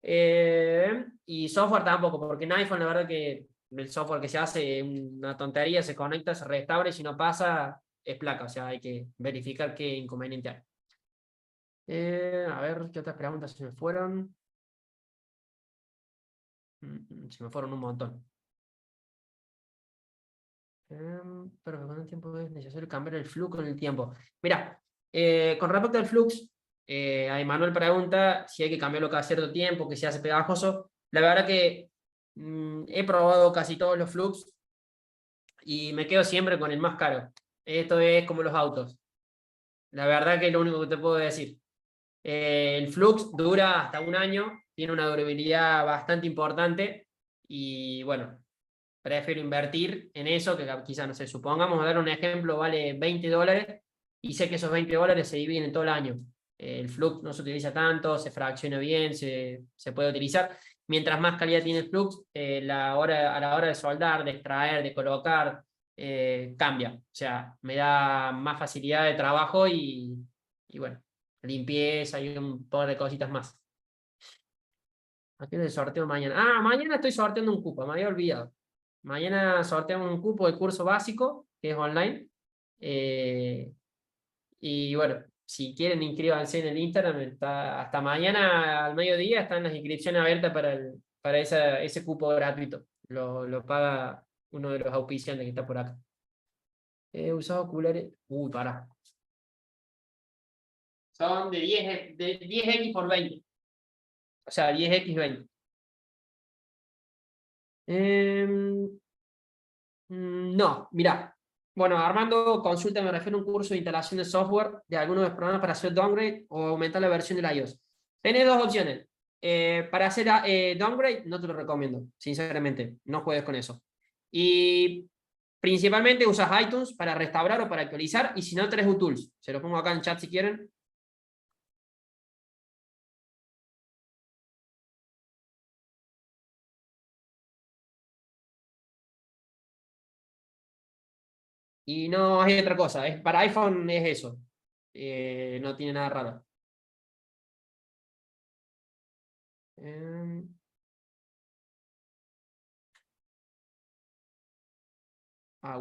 Y software tampoco, porque en iPhone la verdad que el software que se hace es una tontería, se conecta, se restaura y si no pasa, es placa. O sea, hay que verificar qué inconveniente hay. A ver, ¿qué otras preguntas se me fueron? Se me fueron un montón. Pero ¿cuánto tiempo es necesario cambiar el flux con el tiempo? Mira, con respecto al flux, a Emanuel pregunta si hay que cambiarlo cada cierto tiempo, que se hace pegajoso. La verdad que he probado casi todos los flux y me quedo siempre con el más caro. Esto es como los autos. La verdad que es lo único que te puedo decir. El flux dura hasta un año, tiene una durabilidad bastante importante y bueno, prefiero invertir en eso, que quizás, no sé, supongamos, a dar un ejemplo, vale $20 y sé que esos $20 se dividen en todo el año. El flux no se utiliza tanto, se fracciona bien, se puede utilizar. Mientras más calidad tiene el flux, a la hora de soldar, de extraer, de colocar, cambia. O sea, me da más facilidad de trabajo y bueno, limpieza y un par de cositas más. ¿A qué hora el sorteo mañana? Ah, mañana estoy sorteando un cupo, me había olvidado. Mañana sorteamos un cupo de curso básico, que es online. Y bueno, si quieren inscríbanse en el Instagram, hasta mañana al mediodía están las inscripciones abiertas para ese cupo gratuito. Lo paga uno de los auspiciantes que está por acá. He usado oculares. Uy, pará. Son de 10x por 20. O sea, 10x20. No, mirá. Bueno, Armando, consulta, me refiero a un curso de instalación de software de algunos de los programas para hacer downgrade o aumentar la versión del iOS. Tenés dos opciones. Para hacer downgrade, no te lo recomiendo, sinceramente. No juegues con eso. Y principalmente usas iTunes para restaurar o para actualizar, y si no, tenés UTools. Se lo pongo acá en chat si quieren. Y no hay otra cosa. Para iPhone es eso. No tiene nada raro.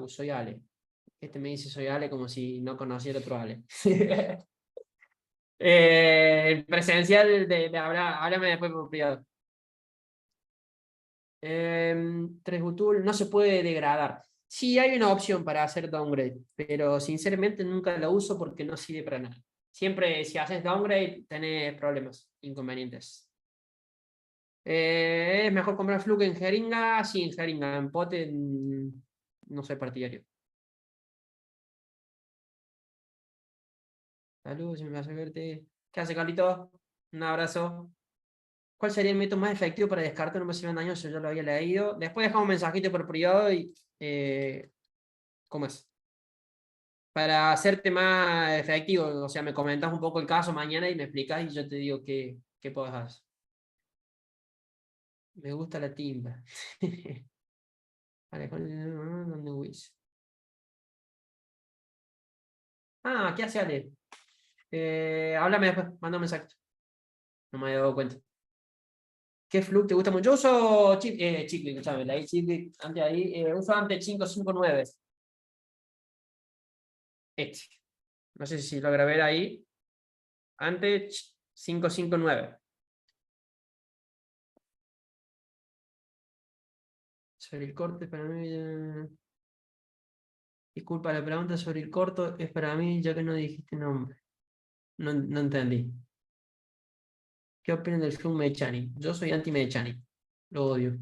Soy Ale. Este me dice soy Ale como si no conociera otro Ale. Presencial de hablar, háblame después por privado. 3 no se puede degradar. Sí, hay una opción para hacer downgrade, pero sinceramente nunca la uso porque no sirve para nada. Siempre si haces downgrade tenés problemas, inconvenientes. ¿Es mejor comprar Fluke en jeringa? Sí, en jeringa. En pote no soy partidario. Saludos, si me vas a verte. ¿Qué hace, Carlito? Un abrazo. ¿Cuál sería el método más efectivo para descartar un posible daño? Eso yo lo había leído. Después dejamos un mensajito por privado y... ¿cómo es? Para hacerte más efectivo, o sea, me comentas un poco el caso mañana y me explicas y yo te digo qué puedes hacer. Me gusta la timba. Vale, ¿dónde Wish? Ah, ¿qué hace Ale? Háblame después, manda un mensaje. No me había dado cuenta. ¿Qué Flux te gusta mucho? Yo uso Chiclic, escúchame, la Chiclic antes ahí, uso antes 559. Este. No sé si lo grabé ahí. Antes 559. Sobre el corte, para mí. Disculpa, la pregunta sobre el corto es para mí, ya que no dijiste nombre. No entendí. ¿Qué opinan del Flux Mechanic? Yo soy anti-Mechanic. Lo odio.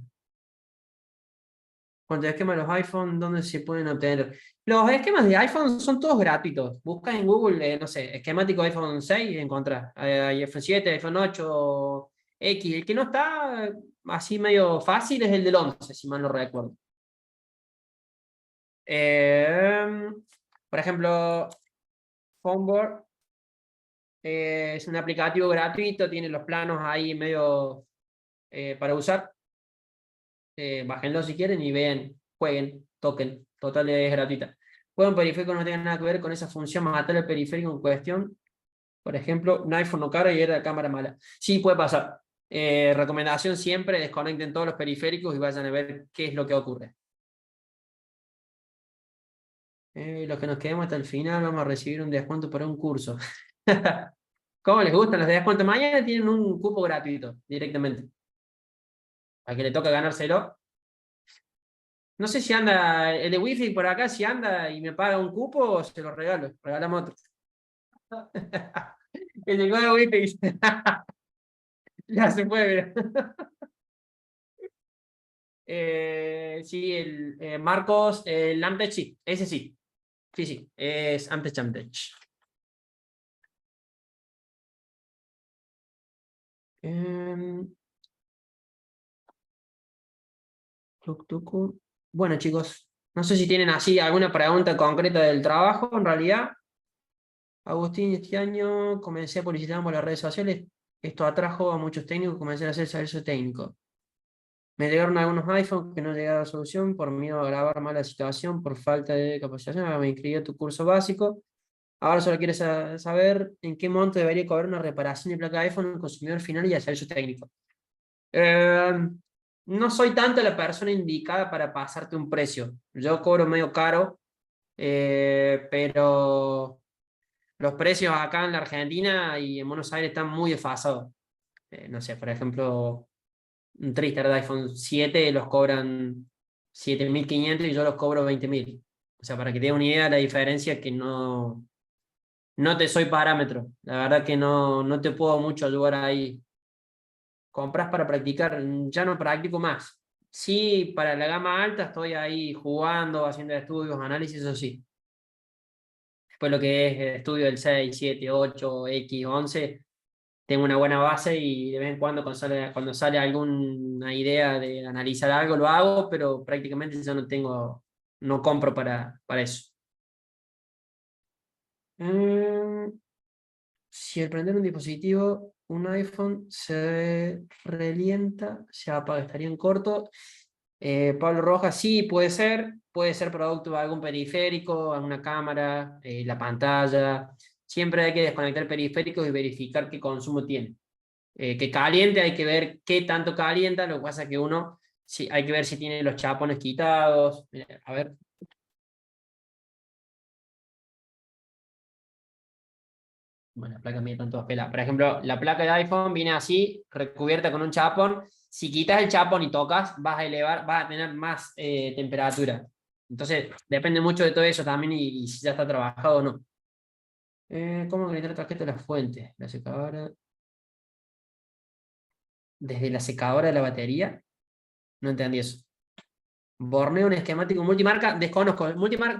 Cuando esquemas de los iPhone, ¿dónde se pueden obtener? Los esquemas de iPhone son todos gratuitos. Buscas en Google, no sé, esquemático iPhone 6 y encontrás. Hay iPhone 7, iPhone 8, X. El que no está así medio fácil es el del 11, si mal no recuerdo. Por ejemplo, Phoneboard es un aplicativo gratuito, tiene los planos ahí medio para usar. Bájenlo si quieren y vean, jueguen, toquen, total es gratuita. Jueguen periféricos no tengan nada que ver con esa función, matar el periférico en cuestión. Por ejemplo, un iPhone no cara y era la cámara mala. Sí, puede pasar. Recomendación siempre, desconecten todos los periféricos y vayan a ver qué es lo que ocurre. Los que nos quedemos hasta el final vamos a recibir un descuento para un curso. ¿Cómo les gustan los descuentos? Mañana tienen un cupo gratuito directamente. Al que le toca ganárselo. No sé si anda el de Wi-Fi por acá, si anda y me paga un cupo, se lo regalo. Regalamos otro. El de Wi-Fi. Ya se puede. Sí, Marcos, el Amtech, sí. Ese sí. Sí, sí. Es Amtech. Bueno, chicos, no sé si tienen así alguna pregunta concreta del trabajo, en realidad. Agustín, este año comencé a publicitar por las redes sociales. Esto atrajo a muchos técnicos, comencé a hacer servicio técnico. Me llegaron algunos iPhones que no llegaron a solución por miedo a agravar más la situación, por falta de capacitación. Me inscribí a tu curso básico. Ahora solo quieres saber en qué monto debería cobrar una reparación de placa de iPhone al consumidor final y al servicio técnico. No soy tanto la persona indicada para pasarte un precio. Yo cobro medio caro, pero los precios acá en la Argentina y en Buenos Aires están muy desfasados. No sé, por ejemplo, un Tristar de iPhone 7 los cobran 7.500 y yo los cobro 20.000. O sea, para que te dé una idea de la diferencia, que no te soy parámetro. La verdad que no te puedo mucho ayudar ahí. Compras para practicar, ya no practico más. Sí, para la gama alta estoy ahí jugando, haciendo estudios, análisis, eso sí. Después lo que es estudio del 6, 7, 8, X, 11, tengo una buena base y de vez en cuando cuando sale alguna idea de analizar algo lo hago, pero prácticamente yo no compro para eso. Si al prender un dispositivo, un iPhone se relienta, se apaga, estaría en corto. Pablo Rojas, sí, puede ser producto de algún periférico, alguna cámara, la pantalla. Siempre hay que desconectar periféricos y verificar qué consumo tiene. Que caliente, hay que ver qué tanto calienta, lo que pasa es que sí, hay que ver si tiene los chapones quitados. A ver. Bueno, la placa mía están todas peladas. Por ejemplo, la placa de iPhone viene así, recubierta con un chapón. Si quitas el chapón y tocas, vas a tener más temperatura. Entonces, depende mucho de todo eso también y si ya está trabajado o no. ¿Cómo conectar tarjeta a la fuente? La secadora. Desde la secadora de la batería. No entendí eso. Borneo un esquemático multimarca, desconozco.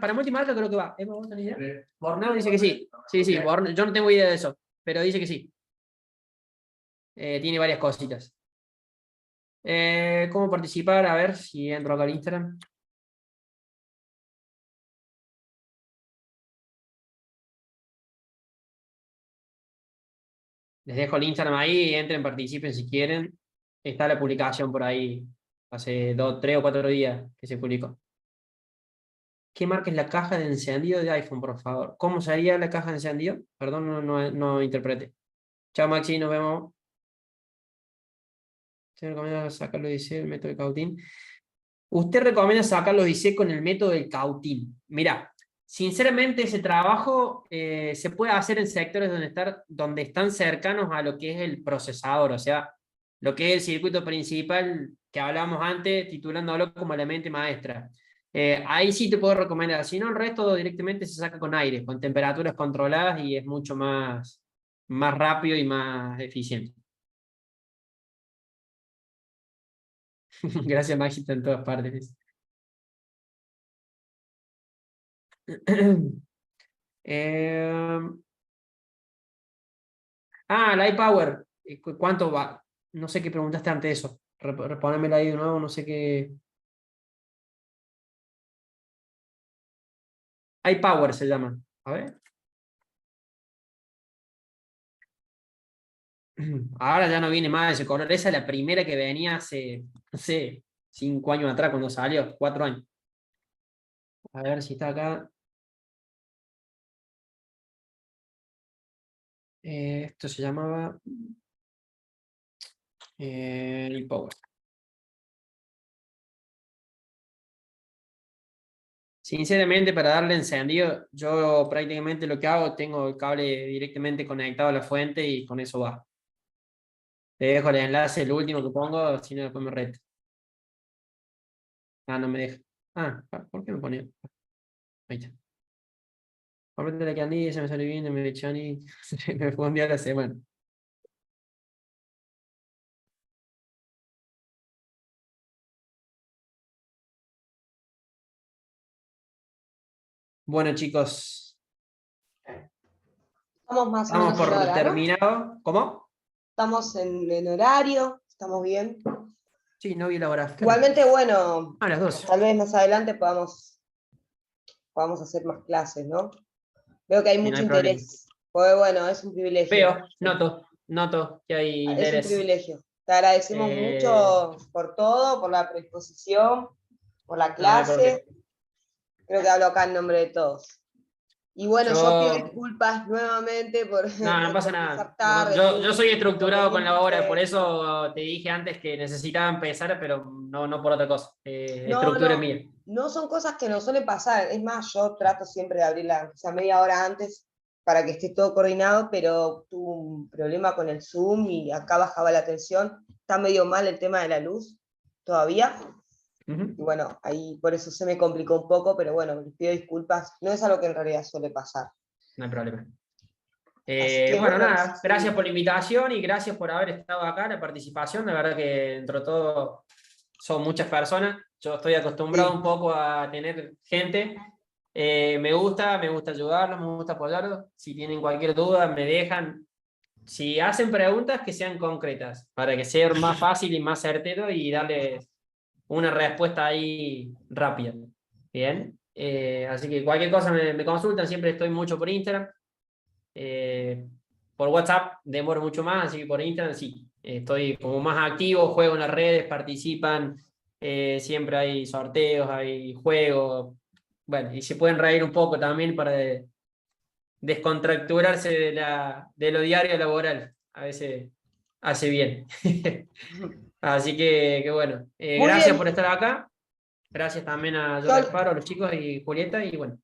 Para multimarca creo que va. ¿Vos tenés idea? Borneo dice que sí. Sí, yo no tengo idea de eso, pero dice que sí. tiene varias cositas. ¿Cómo participar? A ver si entro acá al Instagram. Les dejo el Instagram ahí, entren, participen si quieren. Está la publicación por ahí, hace 2, 3 o 4 días que se publicó. ¿Qué marca es la caja de encendido de iPhone, por favor? ¿Cómo sería la caja de encendido? Perdón, no interprete. Chao, Maxi, nos vemos. ¿Usted recomienda sacarlo de IC el método de Cautín? ¿Usted recomienda sacarlo de IC con el método del Cautín? Mira, sinceramente ese trabajo se puede hacer en sectores donde están cercanos a lo que es el procesador, o sea, lo que es el circuito principal que hablábamos antes, titulándolo como la mente maestra. Ahí sí te puedo recomendar, si no el resto directamente se saca con aire, con temperaturas controladas y es mucho más rápido y más eficiente. Gracias, Maxito, en todas partes. La iPower. ¿Cuánto va? No sé qué preguntaste antes de eso. Respóndemelo ahí de nuevo, no sé qué. iPower se llama. A ver. Ahora ya no viene más de ese color. Esa es la primera que venía hace, no sé, 5 años atrás cuando salió, 4 años. A ver si está acá. Esto se llamaba iPower. Sinceramente, para darle encendido, yo prácticamente lo que hago, tengo el cable directamente conectado a la fuente y con eso va. Te dejo el enlace, el último que pongo, si no después me reto. Ah, no me deja. ¿Por qué me pone? Ahí está. Comprende la candilla, se me salió bien, me Chani, me fue un día a la semana. Bueno, chicos, Estamos más o estamos menos en por hora, ¿no? terminado. ¿Cómo? Estamos en horario, estamos bien. Sí, no vi la hora. Igualmente, bueno, A las 12. tal vez más adelante podamos hacer más clases, ¿no? Veo que hay Sí, no mucho hay problema. interés. Pues bueno, es un privilegio. Veo, noto que hay Es un interés. privilegio. Te agradecemos mucho por todo, por la predisposición, por la clase. Creo que hablo acá en nombre de todos. Y bueno, yo pido disculpas nuevamente por No pasa nada. empezar tarde. Yo soy estructurado con la hora, por inconveniente. eso te dije antes que necesitaba empezar, pero no por otra cosa. No, Estructura es mía. no son cosas que nos suelen pasar. Es más, yo trato siempre de abrirla, o sea, media hora antes para que esté todo coordinado, pero tuve un problema con el Zoom y acá bajaba la tensión. Está medio mal el tema de la luz todavía. Y bueno, ahí por eso se me complicó un poco, pero bueno, les pido disculpas. No es algo que en realidad suele pasar. No hay problema. Bueno, Nada, sí. gracias por la invitación y gracias por haber estado acá, la participación. La verdad que dentro de todo son muchas personas. Yo estoy acostumbrado un poco a tener gente. Me gusta ayudarlos, me gusta apoyarlos. Si tienen cualquier duda, me dejan. Si hacen preguntas, que sean concretas, para que sea más fácil y más certero y darles una respuesta ahí rápida. Bien. Así que cualquier cosa me consultan, siempre estoy mucho por Instagram. Por WhatsApp demoro mucho más, así que por Instagram sí, estoy como más activo, juego en las redes, participan, siempre hay sorteos, hay juegos, bueno, y se pueden reír un poco también para descontracturarse de lo diario laboral, a veces hace bien. Así que bueno, gracias bien. por estar acá, gracias también a Yo Disparo, a los chicos y Julieta, y bueno,